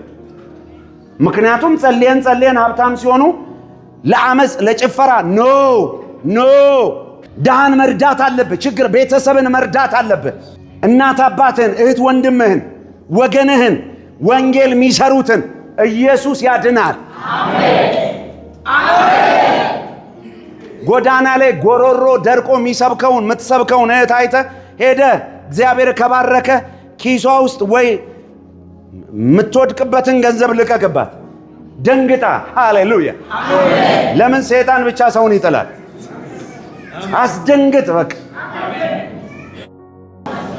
[SPEAKER 1] ምክንያቱም ጸልየን ሀብታም ሲሆኑ ለአመፅ ለጭፈራ ኖ ድሃን መርዳት አለብህ። ችግር ቤተሰብን መርዳት አለብህ። እናት አባትህን፣ እህት ወንድምህን፣ ወገንህን፣ ወንጌል የሚሰሩትን ኢየሱስ ያድናል። ጎዳና ላይ ጎሮሮ ደርቆ የሚሰብከውን የምትሰብከውን እህት አይተህ ሄደህ እግዚአብሔር ከባረከ ኪሷ ውስጥ ወይ የምትወድቅበትን ገንዘብ ልቀቅባት። ደንግጣ ሃሌሉያ። ለምን ሰይጣን ብቻ ሰውን ይጥላል? አስደንግጥ በቃ።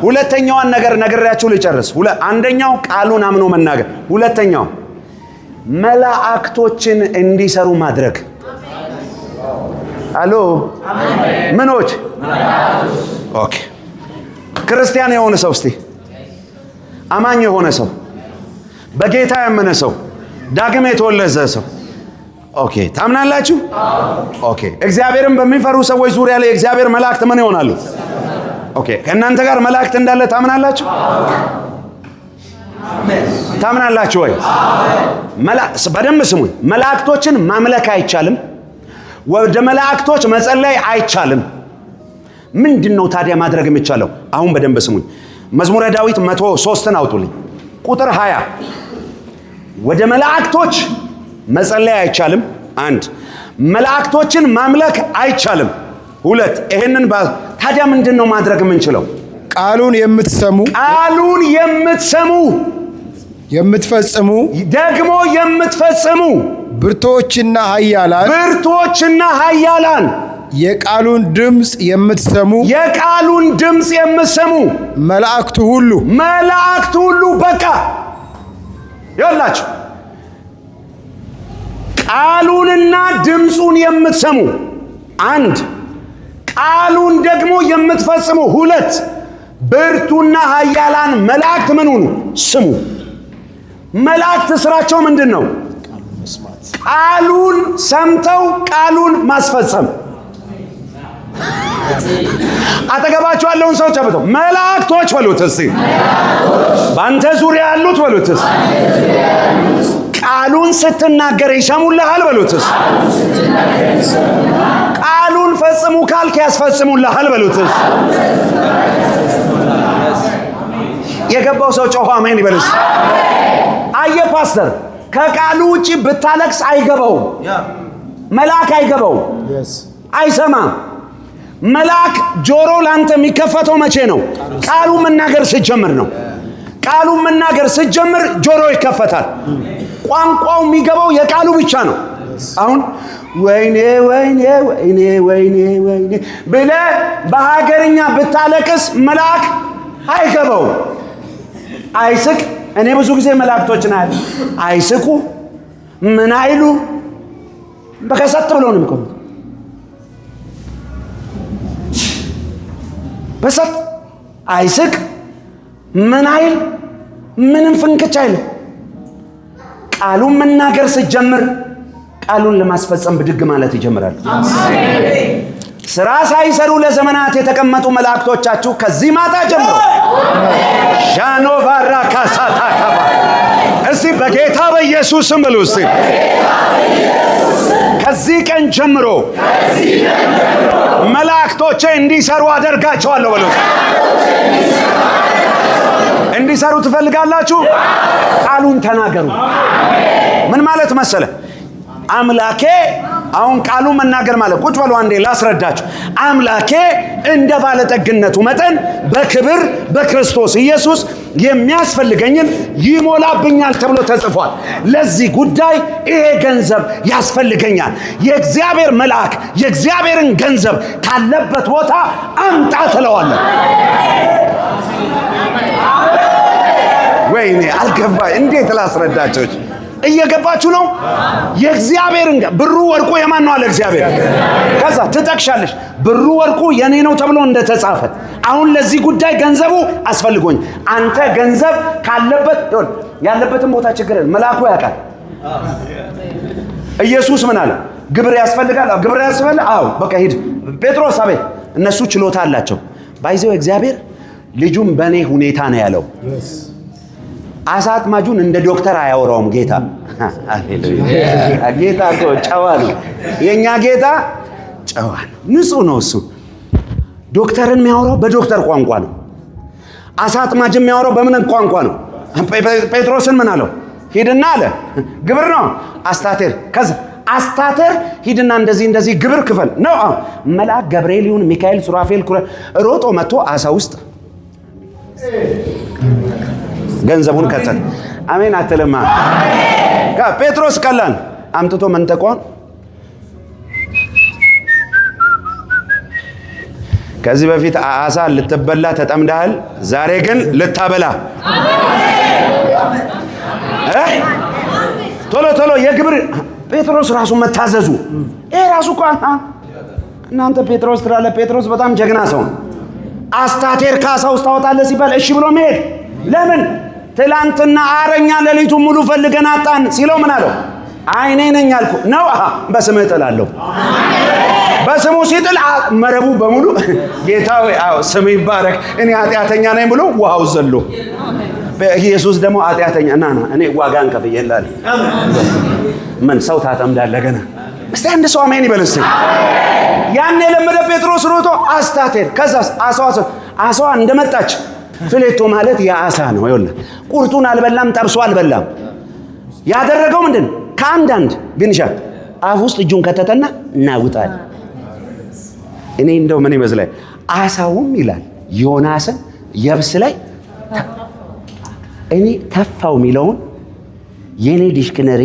[SPEAKER 1] ሁለተኛውን ነገር ነግሬያችሁ ልጨርስ። አንደኛው ቃሉን አምኖ መናገር፣ ሁለተኛው መላእክቶችን እንዲሰሩ ማድረግ። አሎ ምኖች? ኦኬ። ክርስቲያን የሆነ ሰው እስቲ አማኝ የሆነ ሰው በጌታ ያመነ ሰው ዳግም የተወለደ ሰው ኦኬ፣ ታምናላችሁ? ኦኬ። እግዚአብሔርን በሚፈሩ ሰዎች ዙሪያ ላይ እግዚአብሔር መላእክት ምን ይሆናሉ? ኦኬ። ከእናንተ ጋር መላእክት እንዳለ ታምናላችሁ? ታምናላችሁ ወይ? በደንብ ስሙኝ። መላእክቶችን ማምለክ አይቻልም። ወደ መላእክቶች መጸለይ አይቻልም። ምንድነው ታዲያ ማድረግ የሚቻለው? አሁን በደንብ ስሙኝ። መዝሙረ ዳዊት 103ን አውጡልኝ። ቁጥር 20 ወደ መላእክቶች መጸለይ አይቻልም። 1 መላእክቶችን ማምለክ አይቻልም። 2 ይሄንን ታዲያ ምንድነው ማድረግ የምንችለው?
[SPEAKER 2] ቃሉን የምትሰሙ የምትፈጽሙ ደግሞ የምትፈጽሙ ብርቶችና ኃያላን የቃሉን ድምጽ የምትሰሙ መላእክቱ ሁሉ በቃ ይኸውላችሁ ቃሉንና ድምጹን የምትሰሙ 1 ቃሉን ደግሞ የምትፈጽሙ 2 ብርቱና ኃያላን መላእክት ምን ሆኑ? ስሙ። መላእክት ስራቸው ምንድነው? ቃሉን ሰምተው ቃሉን ማስፈጸም።
[SPEAKER 1] አጠገባችሁ ያለውን ሰው ጨብጠው መላእክቶች በሉት እስቲ። በአንተ ዙሪያ ያሉት በሉት እስቲ። ቃሉን ስትናገር ይሰሙልሃል በሉት እስቲ። ቃሉን ፈጽሙ ካልክ ያስፈጽሙልሃል በሉት እስቲ። የገባው ሰው ጮኸ አሜን ይበል እስቲ። አየህ ፓስተር፣ ከቃሉ ውጪ ብታለቅስ አይገባውም። መልአክ አይገባውም፣ አይሰማም። መልአክ ጆሮ ላንተ የሚከፈተው መቼ ነው? ቃሉ መናገር ስትጀምር ነው። ቃሉ መናገር ስትጀምር ጆሮ ይከፈታል። ቋንቋው የሚገባው የቃሉ ብቻ ነው። አሁን ወይኔ ወይኔ ወይኔ ወይኔ ወይኔ ብለህ በሀገርኛ ብታለቅስ መልአክ አይገባው፣ አይስቅ። እኔ ብዙ ጊዜ መላእክቶችን አይስቁ፣ ምን አይሉ፣ በከሰት ብለው ነው የሚቆሙት። በሰት አይስቅ፣ ምን አይል፣ ምንም ፍንክች አይል። ቃሉን መናገር ስትጀምር ቃሉን ለማስፈጸም ብድግ ማለት ይጀምራል። ስራ ሳይሰሩ ለዘመናት የተቀመጡ መላእክቶቻችሁ ከዚህ ማታ ጀምሮ ሻኖ ባራ ካሳታ ካባ እስቲ በጌታ በኢየሱስ ስም ብሉ እስቲ። ከዚህ ቀን ጀምሮ መላእክቶቼ እንዲሰሩ አደርጋቸዋለሁ በሉ። እንዲሰሩ ትፈልጋላችሁ? ቃሉን ተናገሩ። ምን ማለት መሰለ? አምላኬ አሁን ቃሉ መናገር ማለት ቁጭ በሉ አንዴ ላስረዳችሁ። አምላኬ እንደ ባለጠግነቱ መጠን በክብር በክርስቶስ ኢየሱስ የሚያስፈልገኝን ይሞላብኛል ተብሎ ተጽፏል። ለዚህ ጉዳይ ይሄ ገንዘብ ያስፈልገኛል። የእግዚአብሔር መልአክ የእግዚአብሔርን ገንዘብ ካለበት ቦታ አምጣ ትለዋለህ። ወይኔ አልገባኝ። እንዴት ላስረዳችሁ? እየገባችሁ ነው? የእግዚአብሔርን ብሩ ወርቁ የማን ነው አለ እግዚአብሔር። ከዛ ትጠቅሻለሽ ብሩ ወርቁ የኔ ነው ተብሎ እንደተጻፈ። አሁን ለዚህ ጉዳይ ገንዘቡ አስፈልጎኝ። አንተ ገንዘብ ካለበት ያለበትን ቦታ ችግር መልአኩ ያውቃል። ኢየሱስ ምን አለ? ግብር ያስፈልጋል። ግብር ያስፈልጋል። አዎ በቃ ሂድ ጴጥሮስ። አቤት። እነሱ ችሎታ አላቸው። ባይዘው እግዚአብሔር ልጁም በኔ ሁኔታ ነው ያለው። አሳ አጥማጁን እንደ ዶክተር አያወራውም ጌታ። ሃሌሉያ! ጌታ እኮ ጨዋ ነው። የኛ ጌታ ጨዋ ነው፣ ንጹህ ነው። እሱ ዶክተርን የሚያወራው በዶክተር ቋንቋ ነው። አሳ አጥማጅ የሚያወራው በምን ቋንቋ ነው? ጴጥሮስን ምን አለው? ሂድና አለ ግብር ነው አስታቴር። ከዛ አስታቴር ሂድና እንደዚህ እንደዚህ ግብር ክፈል ነው። መልአክ ገብርኤል ይሁን ሚካኤል ሱራፌል ሮጦ መጥቶ አሳ ውስጥ ገንዘቡን ከተተ። አሜን አትልማ? ጴጥሮስ ቀላል አምጥቶ መንጠቋን ከዚህ በፊት አሳ ልትበላ ተጠምደሃል፣ ዛሬ ግን ልታበላ። ቶሎ ቶሎ የግብር ጴጥሮስ ራሱ መታዘዙ ይሄ ራሱ እኮ እናንተ ጴጥሮስ ትላለ። ጴጥሮስ በጣም ጀግና ሰው። አስታቴር ካሳ ውስጥ ታወጣለህ ሲባል እሺ ብሎ መሄድ ለምን? ትላንትና አረኛ ሌሊቱ ሙሉ ፈልገን አጣን ሲለው ምን አለው? አይኔ ነኝ አልኩ ነው። በስምህ እጥላለሁ። በስሙ ሲጥል መረቡ በሙሉ ጌታ ሆይ አዎ ስም ይባረክ እኔ ኃጢአተኛ ነኝ ብሎ ውሃው ዘሎ ኢየሱስ ደግሞ ኃጢአተኛ ና እኔ ዋጋን ከፍዬልሃል። ምን ሰው ታጠምዳለህ ገና? እስቲ አንድ ሰው አሜን ይበል እስቲ። ያን የለመደ ጴጥሮስ ሮጦ አስታቴር። ከዛስ አሳዋ እንደመጣች ፍሌቶ ማለት የአሳ ነው። ይኸውልህ ቁርጡን አልበላም፣ ጠብሶ አልበላም። ያደረገው ምንድን? ከአንዳንድ ግንሻ አፍ ውስጥ እጁን ከተተና እናውጣል። እኔ እንደው ምን ይመስላል? አሳውም ይላል ዮናስን የብስ ላይ እኔ ተፋው የሚለውን የኔ ዲክሽነሪ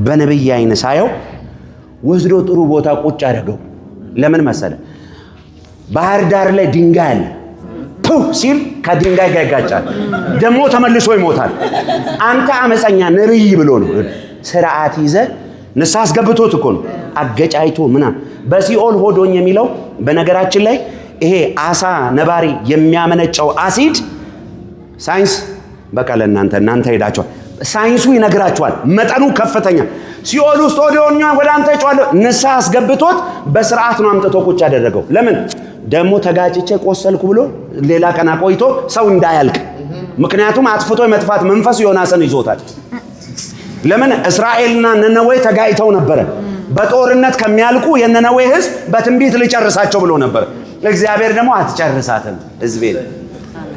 [SPEAKER 1] በነብይ አይነ ሳየው ወስዶ ጥሩ ቦታ ቁጭ አደረገው። ለምን መሰለ? ባህር ዳር ላይ ድንጋይ አለ። ሲል ከድንጋይ ጋር ይጋጫል፣ ደግሞ ተመልሶ ይሞታል። አንተ አመፀኛ ነብይ ብሎ ነው ስርዓት ይዘ ንስሐ አስገብቶት እኮ ነው አገጫይቶ ምናምን በሲኦል ሆዶኝ የሚለው። በነገራችን ላይ ይሄ አሳ ነባሪ የሚያመነጨው አሲድ ሳይንስ በቃ ለእናንተ ሄዳችኋል። ሳይንሱ ይነግራቸዋል። መጠኑ ከፍተኛ ሲኦል ውስጥ ወደ አንተ ጮኸ። ንስሐ አስገብቶት በስርዓት ነው አምጥቶ ቁጭ ያደረገው። ለምን ደግሞ ተጋጭቼ ቆሰልኩ ብሎ ሌላ ቀን ቆይቶ ሰው እንዳያልቅ። ምክንያቱም አጥፍቶ የመጥፋት መንፈስ ዮናስን ይዞታል። ለምን እስራኤልና ነነዌ ተጋጭተው ነበረ። በጦርነት ከሚያልቁ የነነዌ ህዝብ በትንቢት ልጨርሳቸው ብሎ ነበር። እግዚአብሔር ደግሞ አትጨርሳትም ህዝቤን።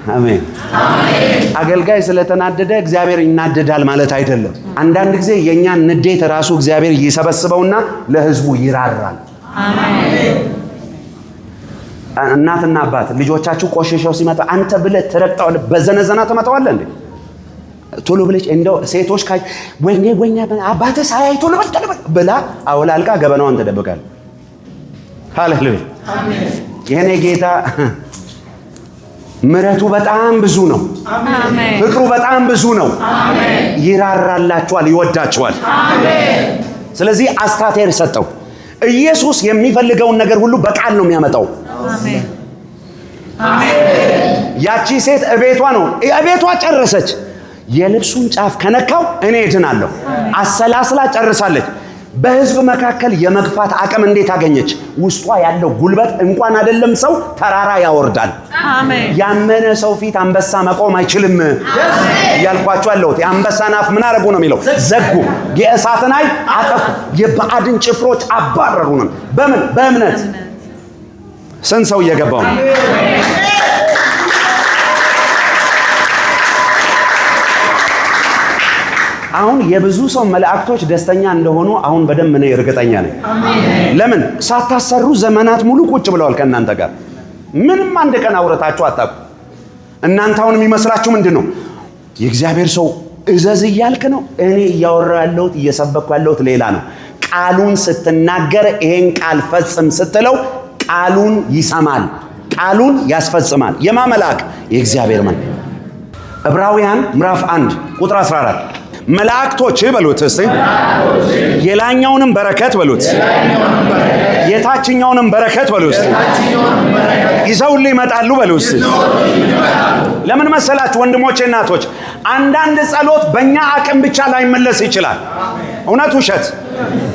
[SPEAKER 1] አሜን አሜን። አገልጋይ ስለተናደደ እግዚአብሔር ይናደዳል ማለት አይደለም። አንዳንድ ጊዜ የኛን ንዴት ራሱ እግዚአብሔር ይሰበስበውና ለህዝቡ ይራራል። አሜን። እናትና አባት ልጆቻችሁ ቆሽሸው ሲመጣ አንተ ብለህ ትረግጠው በዘነዘና ተመጣዋለህ እንዴ? ቶሎ ብለሽ እንደው ሴቶች ካይ ወይኔ አባቴ ሳያይ ቶሎ በል ብላ አውላልቃ ገበናዋን ተደብቃለች። ሃሌሉያ አሜን። የኔ ጌታ ምሕረቱ በጣም ብዙ ነው። አሜን። ፍቅሩ በጣም ብዙ ነው። አሜን። ይራራላችኋል፣ ይወዳችኋል። አሜን። ስለዚህ አስታቴር ሰጠው። ኢየሱስ የሚፈልገውን ነገር ሁሉ በቃል ነው የሚያመጣው። አሜን አሜን። ያቺ ሴት እቤቷ ነው እቤቷ ጨረሰች። የልብሱን ጫፍ ከነካው እኔ እድናለሁ አሰላስላ ጨርሳለች። በህዝብ መካከል የመግፋት አቅም እንዴት አገኘች? ውስጧ ያለው ጉልበት እንኳን አይደለም ሰው ተራራ ያወርዳል። አሜን። ያመነ ሰው ፊት አንበሳ መቆም አይችልም። ያልኳችሁ አለውት የአንበሳን አፍ ምን አረጉ ነው የሚለው? ዘጉ። የእሳትን ኃይል አጠፉ። የባዕድን ጭፍሮች አባረሩ ነው። በምን? በእምነት። ስንት ሰው እየገባው ነው? አሁን የብዙ ሰው መላእክቶች ደስተኛ እንደሆኑ አሁን በደንብ ነው እርግጠኛ ነኝ። ለምን ሳታሰሩ ዘመናት ሙሉ ቁጭ ብለዋል ከእናንተ ጋር። ምንም አንድ ቀን አውረታችሁ አታውቁ። እናንተ አሁን የሚመስላችሁ ምንድነው? የእግዚአብሔር ሰው እዘዝ እያልክ ነው። እኔ እያወራሁ ያለሁት እየሰበኩ ያለሁት ሌላ ነው። ቃሉን ስትናገር ይሄን ቃል ፈጽም ስትለው ቃሉን ይሰማል፣ ቃሉን ያስፈጽማል። የማ መልአክ? የእግዚአብሔር መልአክ። ዕብራውያን ምዕራፍ 1 ቁጥር 14 መላእክቶች በሉት እስቲ የላኛውንም በረከት በሉት የታችኛውንም በረከት በሉት ይዘውልኝ ይመጣሉ በሉት። ለምን መሰላችሁ ወንድሞቼ እናቶች? አንዳንድ ጸሎት በእኛ አቅም ብቻ ላይመለስ ይችላል። እውነት ውሸት?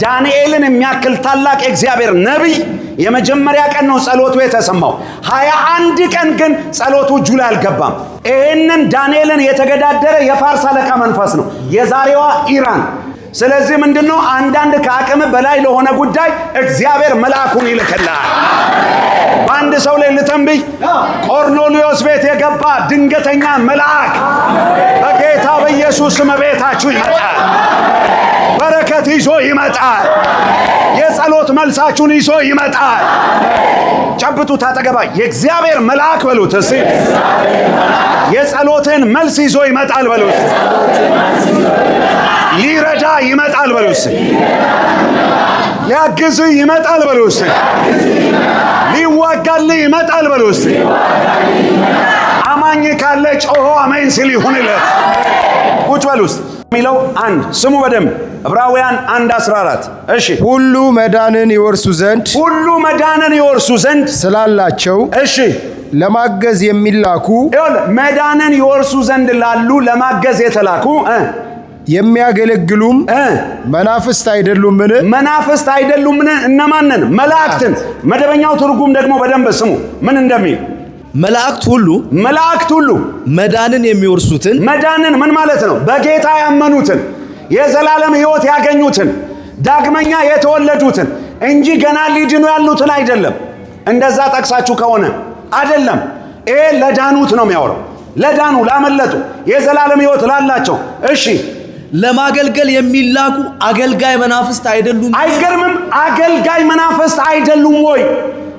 [SPEAKER 1] ዳንኤልን የሚያክል ታላቅ የእግዚአብሔር ነቢይ የመጀመሪያ ቀን ነው ጸሎቱ የተሰማው። 21 ቀን ግን ጸሎቱ እጁ ላይ አልገባም። ይህንን ዳንኤልን የተገዳደረ የፋርስ አለቃ መንፈስ ነው፣ የዛሬዋ ኢራን። ስለዚህ ምንድነው? አንዳንድ ከአቅም በላይ ለሆነ ጉዳይ እግዚአብሔር መልአኩን ይልክልሃል። በአንድ ሰው ላይ ልተንብይ። ቆርኔሌዎስ ቤት የገባ ድንገተኛ መልአክ በጌታ በኢየሱስ ስም ቤታችሁ ይመጣል። በረከት ይዞ ይመጣል። የጸሎት መልሳችሁን ይዞ ይመጣል። ጨብጡት አጠገባ የእግዚአብሔር መልአክ በሉት እስቲ። የጸሎትን መልስ ይዞ ይመጣል በሉት። ሊረዳ ይመጣል በሉት። ሊያግዝ ይመጣል በሉት። ሊዋጋል ይመጣል በሉት። አማኝ ካለ ጮሆ አሜን ሲል ይሁንለት። ቁጭ በሉት የሚለው አንድ ስሙ በደንብ ዕብራውያን 1:14 እሺ።
[SPEAKER 3] ሁሉ መዳንን ይወርሱ ዘንድ ስላላቸው
[SPEAKER 1] እሺ
[SPEAKER 3] ለማገዝ የሚላኩ
[SPEAKER 1] መዳንን ይወርሱ ዘንድ ላሉ ለማገዝ የተላኩ
[SPEAKER 3] የሚያገለግሉም መናፍስት አይደሉምን?
[SPEAKER 1] መናፍስት አይደሉምን? እነማንን? መላእክትን። መደበኛው ትርጉም ደግሞ በደንብ ስሙ ምን እንደሚል
[SPEAKER 2] መላእክት ሁሉ መዳንን የሚወርሱትን። መዳንን
[SPEAKER 1] ምን ማለት ነው? በጌታ ያመኑትን፣ የዘላለም ሕይወት ያገኙትን፣ ዳግመኛ የተወለዱትን እንጂ ገና ሊድኑ ያሉትን አይደለም። እንደዛ ጠቅሳችሁ ከሆነ አይደለም። ይሄ ለዳኑት ነው የሚያወራው። ለዳኑ፣ ላመለጡ፣ የዘላለም ሕይወት ላላቸው። እሺ
[SPEAKER 2] ለማገልገል የሚላኩ አገልጋይ መናፍስት አይደሉም?
[SPEAKER 1] አይገርምም? አገልጋይ መናፍስት አይደሉም ወይ?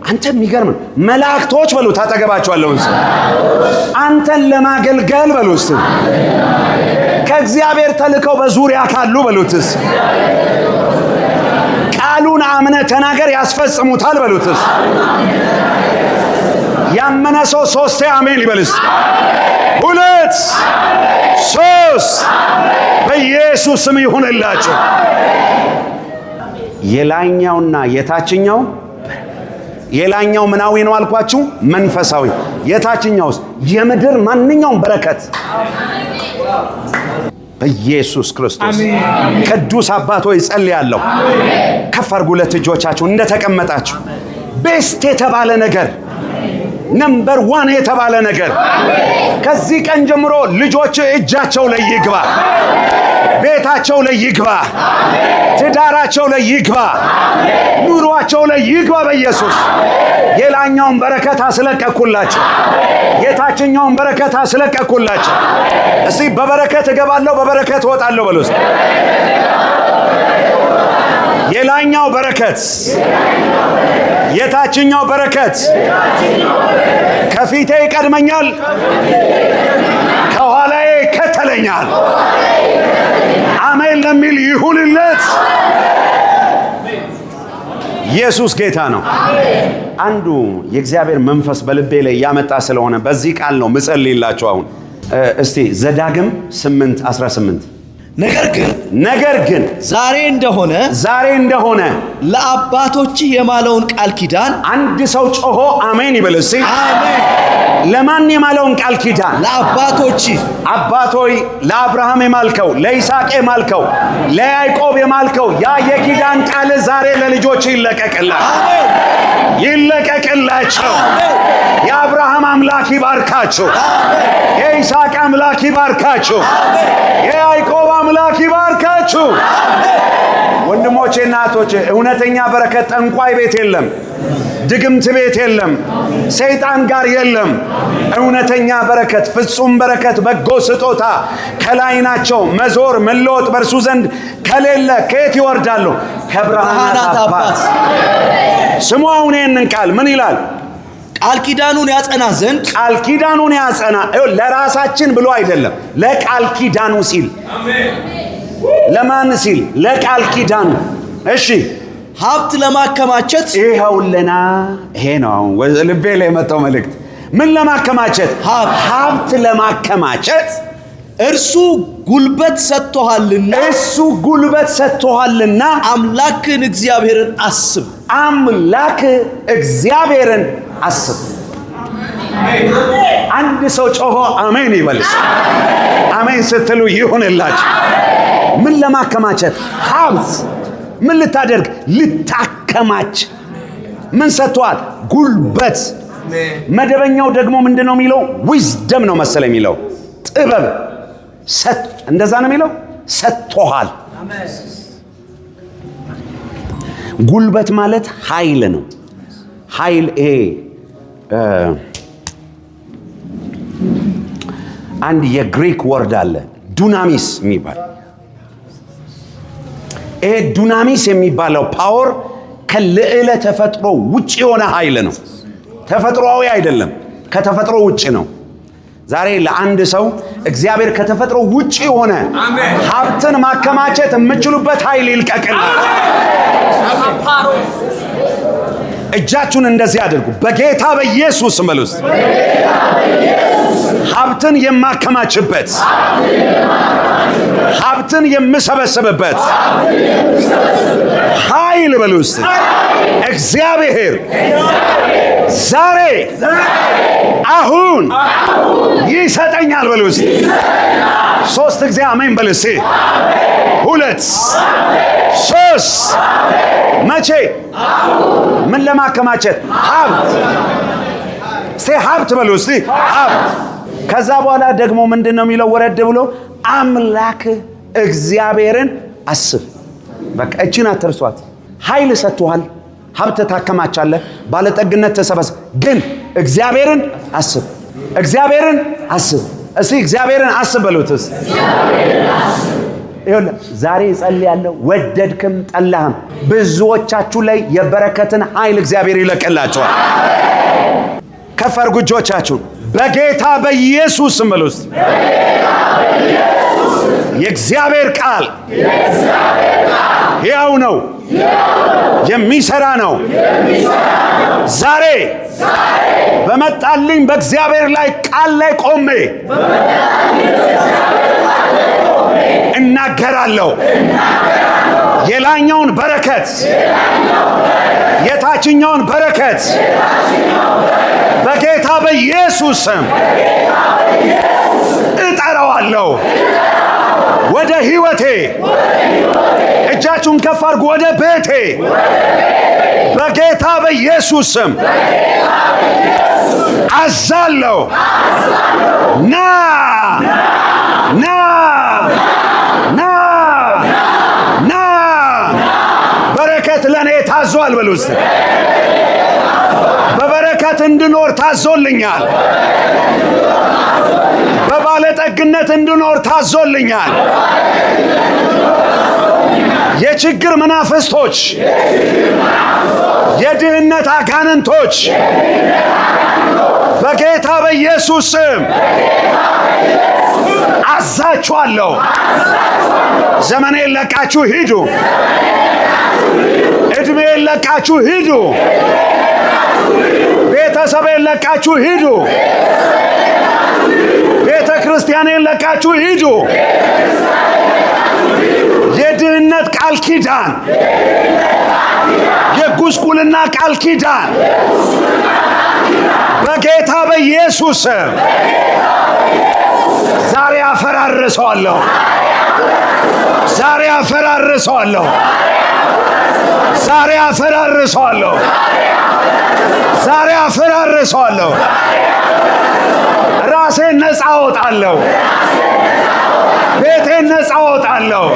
[SPEAKER 1] አንተ የሚገርም መላእክቶች በሉት። አጠገባቸዋለሁ እንስ አንተን ለማገልገል በሉት። ከእግዚአብሔር ተልከው በዙሪያ ካሉ በሉትስ ቃሉን አምነ ተናገር ያስፈጽሙታል በሉትስ። ያመነ ሰው 3 አሜን ይበልስ። 2 3 በኢየሱስ ስም ይሁንላችሁ። የላይኛውና የታችኛው የላይኛው ምናዊ ነው አልኳችሁ? መንፈሳዊ። የታችኛውስ የምድር ማንኛውም በረከት በኢየሱስ ክርስቶስ ቅዱስ አባት ሆይ ጸልያለሁ። ከፍ አድርጉ ሁለት እጆቻችሁን እንደተቀመጣችሁ። ቤስት የተባለ ነገር ነምበር 1 የተባለ ነገር ከዚህ ቀን ጀምሮ ልጆች እጃቸው ላይ ይግባ፣ ቤታቸው ላይ ይግባ፣ ትዳራቸው ላይ ይግባ፣ ኑሯቸው ላይ ይግባ በኢየሱስ። የላኛውን በረከት አስለቀኩላቸው፣ የታችኛውን በረከት አስለቀኩላቸው። እስቲ በበረከት እገባለሁ በበረከት እወጣለሁ በሉ። የላኛው በረከት የታችኛው በረከት ከፊቴ ይቀድመኛል፣ ከኋላዬ ይከተለኛል። አሜን ለሚል ይሁንለት። ኢየሱስ ጌታ ነው። አንዱ የእግዚአብሔር መንፈስ በልቤ ላይ ያመጣ ስለሆነ በዚህ ቃል ነው ምጸልይላችሁ። አሁን እስቲ ዘዳግም 8:18
[SPEAKER 2] ነገር ግን ዛሬ እንደሆነ ለአባቶች የማለውን ቃል ኪዳን
[SPEAKER 1] አንድ ሰው ጮሆ አሜን ይበል እስቲ።
[SPEAKER 2] አሜን።
[SPEAKER 1] ለማን የማለውን ቃል ኪዳን?
[SPEAKER 2] ለአባቶች።
[SPEAKER 1] አባቶይ ለአብርሃም የማልከው፣ ለይስሐቅ የማልከው፣ ለያዕቆብ የማልከው ያ የኪዳን ቃል ዛሬ ለልጆች ይለቀቅላቸው፣ ይለቀቅላቸው። የአብርሃም አምላክ ይባርካችሁ፣ የይስሐቅ አምላክ ይባርካችሁ፣ የያዕቆብ አምላክ ይባርካችሁ። ወንድሞቼ እና እህቶቼ እውነተኛ በረከት ጠንቋይ ቤት የለም፣ ድግምት ቤት የለም፣ ሰይጣን ጋር የለም። እውነተኛ በረከት፣ ፍጹም በረከት፣ በጎ ስጦታ ከላይ ናቸው። መዞር መለወጥ በእርሱ ዘንድ ከሌለ ከየት ይወርዳሉ? ከብርሃናት አባት። ስሙ አሁን ይህንን ቃል ምን ይላል?
[SPEAKER 2] ቃል ኪዳኑን ያጸና ዘንድ።
[SPEAKER 1] ቃል ኪዳኑን ያጸና ለራሳችን ብሎ አይደለም፣ ለቃል ኪዳኑ ሲል። ለማን ሲል? ለቃል ኪዳኑ። እሺ
[SPEAKER 2] ሀብት ለማከማቸት።
[SPEAKER 1] ይኸውልና ይሄ ነው አሁን ልቤ ላይ የመጣው መልእክት። ምን ለማከማቸት? ሀብት ለማከማቸት።
[SPEAKER 2] እርሱ ጉልበት ሰጥቶሃልና፣
[SPEAKER 1] እሱ ጉልበት ሰጥቶሃልና
[SPEAKER 2] አምላክን እግዚአብሔርን አስብ።
[SPEAKER 1] አምላክ እግዚአብሔርን አስብ። አንድ ሰው ጮሆ አሜን ይበልስ። አሜን ስትሉ ይሁንላችሁ። ምን ለማከማቸት? ሀብት። ምን ልታደርግ? ልታከማች። ምን ሰጥቷል? ጉልበት። መደበኛው ደግሞ ምንድነው የሚለው? ዊዝደም ነው መሰለኝ የሚለው፣ ጥበብ። እንደዛ ነው የሚለው። ሰጥቶሃል። ጉልበት ማለት ኃይል ነው። ኃይል ይሄ አንድ የግሪክ ወርድ አለ ዱናሚስ የሚባል። ይሄ ዱናሚስ የሚባለው ፓወር ከልዕለ ተፈጥሮ ውጭ የሆነ ኃይል ነው። ተፈጥሮአዊ አይደለም፣ ከተፈጥሮ ውጭ ነው። ዛሬ ለአንድ ሰው እግዚአብሔር ከተፈጥሮ ውጭ የሆነ ሀብትን ማከማቸት የምችሉበት ኃይል ይልቀቅላል። እጃችሁን እንደዚህ አድርጉ። በጌታ በኢየሱስ መልስ ሀብትን የማከማችበት፣ ሀብትን የምሰበስብበት ኃይል በሉስ እግዚአብሔር ዛሬ አሁን ይሰጠኛል በሉስ። 3 ጊዜ አሜን በሉስ። 2 3 መቼ? ምን ለማከማቸት? ሀብት። ሀብት በሉ እስቲ ሀብት። ከዛ በኋላ ደግሞ ምንድነው የሚለው? ወረድ ብሎ አምላክ እግዚአብሔርን አስብ። በቃ እቺን አትርሷት። ኃይል ሰጥቷል፣ ሀብት ታከማቻለህ፣ ባለጠግነት ተሰበሰብ። ግን እግዚአብሔርን አስብ፣ እግዚአብሔርን አስብ። እስቲ እግዚአብሔርን አስብ በሉትስ። ይኸውልህ ዛሬ ጸልያለሁ፣ ወደድክም ጠላህም ብዙዎቻችሁ ላይ የበረከትን ኃይል እግዚአብሔር ይለቅላችኋል። ከፍ አድርጉ እጆቻችሁን። በጌታ በኢየሱስ ስም በሉ እስቲ። የእግዚአብሔር ቃል ሕያው ነው፣ የሚሰራ ነው። ዛሬ በመጣልኝ በእግዚአብሔር ላይ ቃል ላይ ቆሜ እናገራለሁ። የላኛውን በረከት የታችኛውን በረከት በጌታ በኢየሱስ ስም እጠራዋለሁ። ሕይወቴ እጃችሁን ከፍ አድርጉ። ወደ ቤቴ በጌታ በኢየሱስ ስም አዛለሁ። ና ና ና ና። በረከት ለእኔ ታዟል በሉ እስቲ። በበረከት እንድኖር ታዞልኛል። በባለጠግነት እንድኖር ታዞልኛል። የችግር መናፍስቶች፣ የድህነት አጋንንቶች በጌታ በኢየሱስ ስም አዛችኋለሁ። ዘመኔን ለቃችሁ ሂዱ። ዕድሜን ለቃችሁ ሂዱ። ቤተሰቤን ለቃችሁ ሂዱ። ቤተ ክርስቲያኔን ለቃችሁ ሂዱ። የድህነት ቃል ኪዳን፣ የጉስቁልና ቃል ኪዳን በጌታ በኢየሱስ ዛሬ አፈራርሰዋለሁ። ዛሬ አፈራርሰዋለሁ። ዛሬ አፈራርሰዋለሁ። ዛሬ አፈራርሰዋለሁ። ራሴን ነፃ አወጣለሁ። ቤቴን ነፃ አወጣለሁ።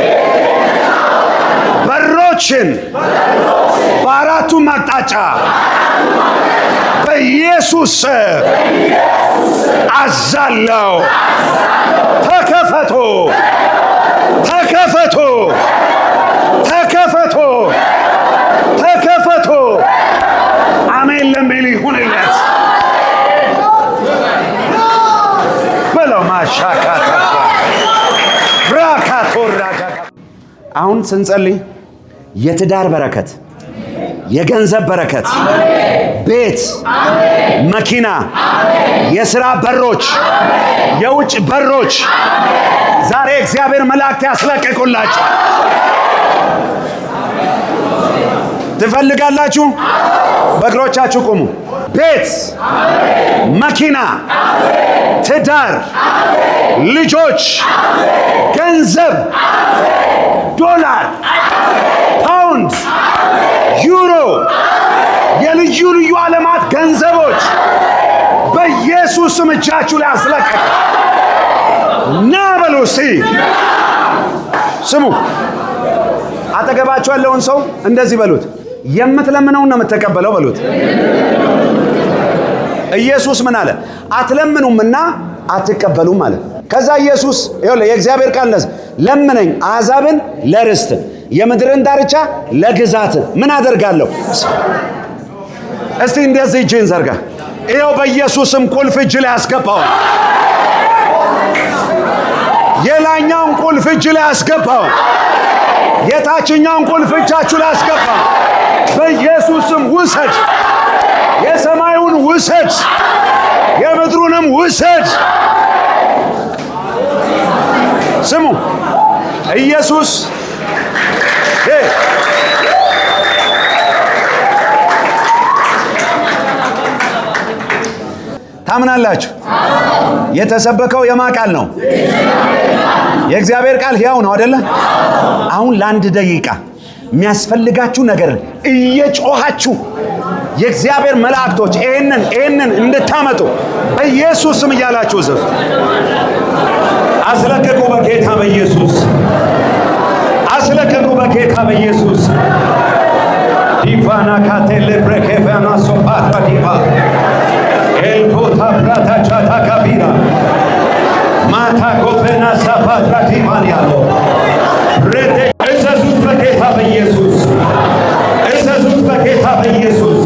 [SPEAKER 1] በሮችን በአራቱም አቅጣጫ በኢየሱስ አዛለሁ። ተከፈቱ፣ ተከፈቱ፣ ተከፈቱ፣ ተከፈቱ። አሜን ለሚል ይሁንለት በለው። ማሻካታ አሁን ስንጸልይ የትዳር በረከት፣ የገንዘብ በረከት፣ ቤት፣ መኪና፣ የሥራ በሮች፣ የውጭ በሮች ዛሬ እግዚአብሔር መላእክት ያስለቀቁላችሁ። ትፈልጋላችሁ? በእግሮቻችሁ ቁሙ። ቤት፣ መኪና፣ ትዳር፣ ልጆች፣ ገንዘብ፣ ዶላር፣ ፓውንድ፣ ዩሮ፣ የልዩ ልዩ ዓለማት ገንዘቦች በኢየሱስ ስም እጃችሁ ላይ አስለቀቅ። ና በሉ እስቲ። ስሙ፣ አጠገባችሁ ያለውን ሰው እንደዚህ በሉት፣ የምትለምነውን ነው የምትቀበለው በሉት። ኢየሱስ ምን አለ? አትለምኑምና አትቀበሉም አለ። ከዛ ኢየሱስ ይኸውልህ የእግዚአብሔር ቃል ነዝ ለምነኝ አሕዛብን ለርስት የምድርን ዳርቻ ለግዛት ምን አደርጋለሁ? እስቲ እንደዚህ እጅህን ዘርጋ። ይኸው በኢየሱስም ቁልፍ እጅ ላይ አስገባው። የላኛውን ቁልፍ እጅ ላይ አስገባው። የታችኛውን ቁልፍ እጃችሁ ላይ አስገባው። በኢየሱስም ውሰድ። የሰማዩን ውሰድ፣ የምድሩንም ውሰድ። ስሙ፣ ኢየሱስ ታምናላችሁ? የተሰበከው የማ ቃል ነው? የእግዚአብሔር ቃል ሕያው ነው አይደለ? አሁን ለአንድ ደቂቃ የሚያስፈልጋችሁ ነገር እየጮኻችሁ የእግዚአብሔር መላእክቶች ይህንን እንድታመጡ በኢየሱስ ስም እያላችሁ እዘዙ። አስለቀቁ በጌታ በኢየሱስ። አስለቀቁ በጌታ በኢየሱስ። ዲቫና ካቴሌ ብሬኬቫና ሶፓታ ዲቫ ኤልቦታ ፕራታ ቻታ ካቢራ ማታ ጎፈና ሳፓትራ ዲቫን ያለው ረቴ እዘዙት በጌታ በኢየሱስ። እዘዙት በጌታ በኢየሱስ።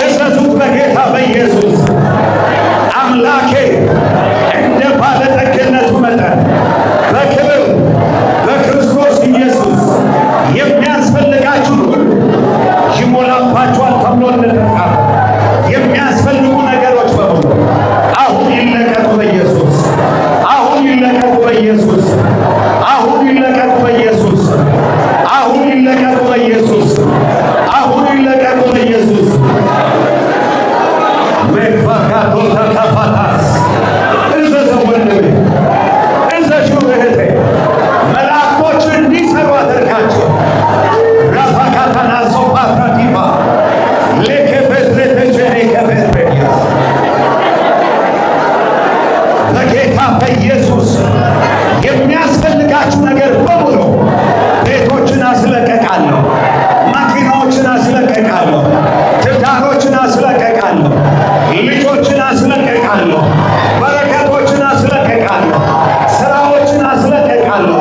[SPEAKER 1] እዘዙት በጌታ በኢየሱስ። አምላኬ እንደ ባለጠግነቱ መጠን በክብር በክርስቶስ ኢየሱስ የሚያስፈልጋችሁን ሁሉ ይሞላባችኋል ተብሎ እንደተጻፈ የሚያስፈልጉ ነገሮች በሙሉ አሁን ይለቀቁ በኢየሱስ። አሁን ይለቀቁ በኢየሱስ። አሁን ይለቀቁ በኢየሱስ። አሁን ይለቀቁ በኢየሱስ። አሁን ይለቀቁ በኢየሱስ። መፋካቶ ተካፋታስ በኢየሱስ የሚያስፈልጋችሁ ነገር በሙሉ ቤቶችን አስለቀቃለሁ፣ መኪናዎችን አስለቀቃለሁ፣ ትዳሮችን አስለቀቃለሁ፣ ልጆችን አስለቀቃለሁ፣ በረከቶችን አስለቀቃለሁ፣ ስራዎችን አስለቀቃለሁ፣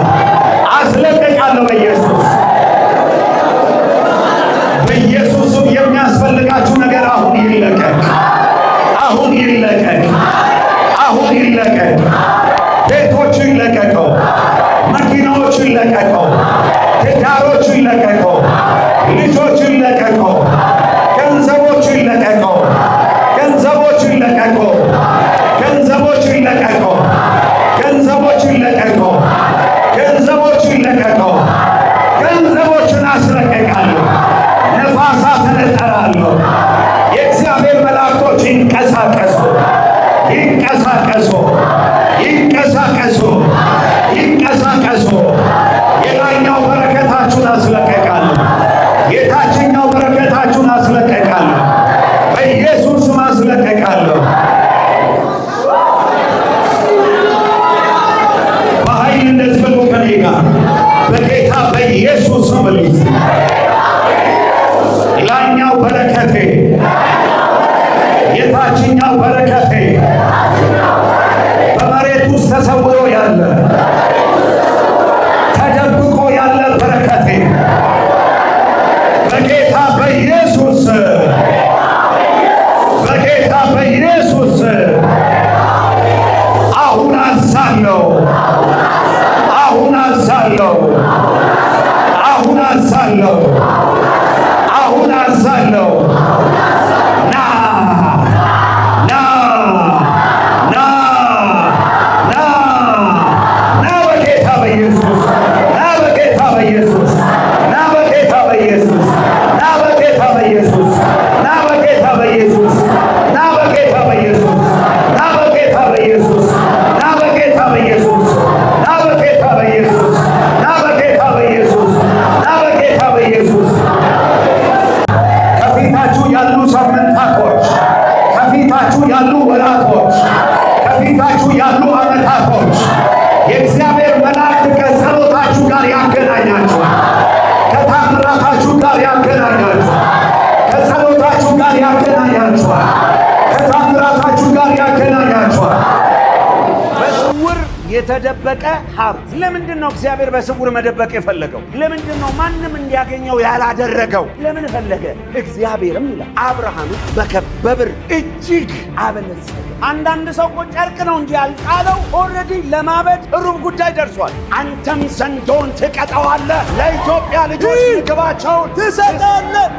[SPEAKER 1] አስለቀቃለሁ በኢየሱስ በኢየሱስም የሚያስፈልጋችሁ ነገር አሁን ይለቀቅ፣ አሁን ይለቀቅ፣ አሁን ይለቀቅ። ቤቶቹ ይለቀቀው፣ መኪናዎቹ ይለቀቀው፣ ትዳሮቹ ይለቀቀው፣ ልጆቹ ይለቀቀው፣ ገንዘቦቹ ይለቀቀው፣ ገንዘቦቹ ይለቀቀው፣ ገንዘቦቹ ይለቀቀው፣ ገንዘቦቹ ይለቀቀው፣ ገንዘቦቹ ይለቀቀው። ገንዘቦቹን አስለቀቃለሁ። ነፋሳትን እጠራለሁ። የእግዚአብሔር መላእክቶች ይንቀሳቀሱ፣ ይንቀሳቀሱ፣ ይንቀሳቀሱ፣ ይንቀሳቀሱ። የላይኛው በረከታችሁን አስለቀቃለሁ። የታችኛው በረከታችሁን አስለቀቃለሁ። በኢየሱስም አስለቀቃለሁ። በኃይል እንደዚህ በሉ ከኔ ጋር በጌታ በኢየሱስም በሉት። ላይኛው በረከቴ፣ የታችኛው በረከቴ፣ በመሬት ውስጥ ተሰውሮ ያለ ተደብቆ ያለ በረከቴ በጌታ በኢየሱስ በጌታ በኢየሱስ አሁን አዛለሁ፣ አሁን አዛለሁ፣ አሁን አዛለሁ፣ አሁን አዛለሁ። ና ና ና ና ና በጌታ በኢየሱስ ና በጌታ በኢየሱስ ና በጌታ በኢየሱስ ና በጌታ በኢየሱስ ና በጌታ በኢየሱስ ና በጌታ በኢየሱስ ና በጌታ በኢየሱስ ና በጌታ በኢየሱስ ና በጌታ በኢየሱስ ና በጌታ በኢየሱስ ና በጌታ በኢየሱስ ከፊታችሁ ያሉ ሳምንታቶች፣ ከፊታችሁ ያሉ ወራቶች፣ ከፊታችሁ ያሉ ዓመታቶች የእግዚአብሔር መላእክት ከጸሎታችሁ ጋር ያገናኛችኋል። ከታምራታችሁ ጋር ያገናኛችኋል። ከጸሎታችሁ ጋር ያገናኛችኋል። ከታምራታችሁ ጋር ያገናኛችኋል። በስውር የተደበቀ ሀብት። ለምንድን ነው እግዚአብሔር በስውር መደበቅ የፈለገው? ለምንድን ነው ማንም እንዲያገኘው ያላደረገው? ለምን ፈለገ? እግዚአብሔርም ይላል አብርሃምን በብር እጅግ አበለጸገ። አንዳንድ ሰው እኮ ጨርቅ ነው እንጂ ያልጣለው ኦልሬዲ ለማበድ ሩብ ጉዳይ ደርሷል። አንተም ዘንዶን ትቀጠዋለህ፣ ለኢትዮጵያ ልጆች ምግባቸውን ትሰጣለህ።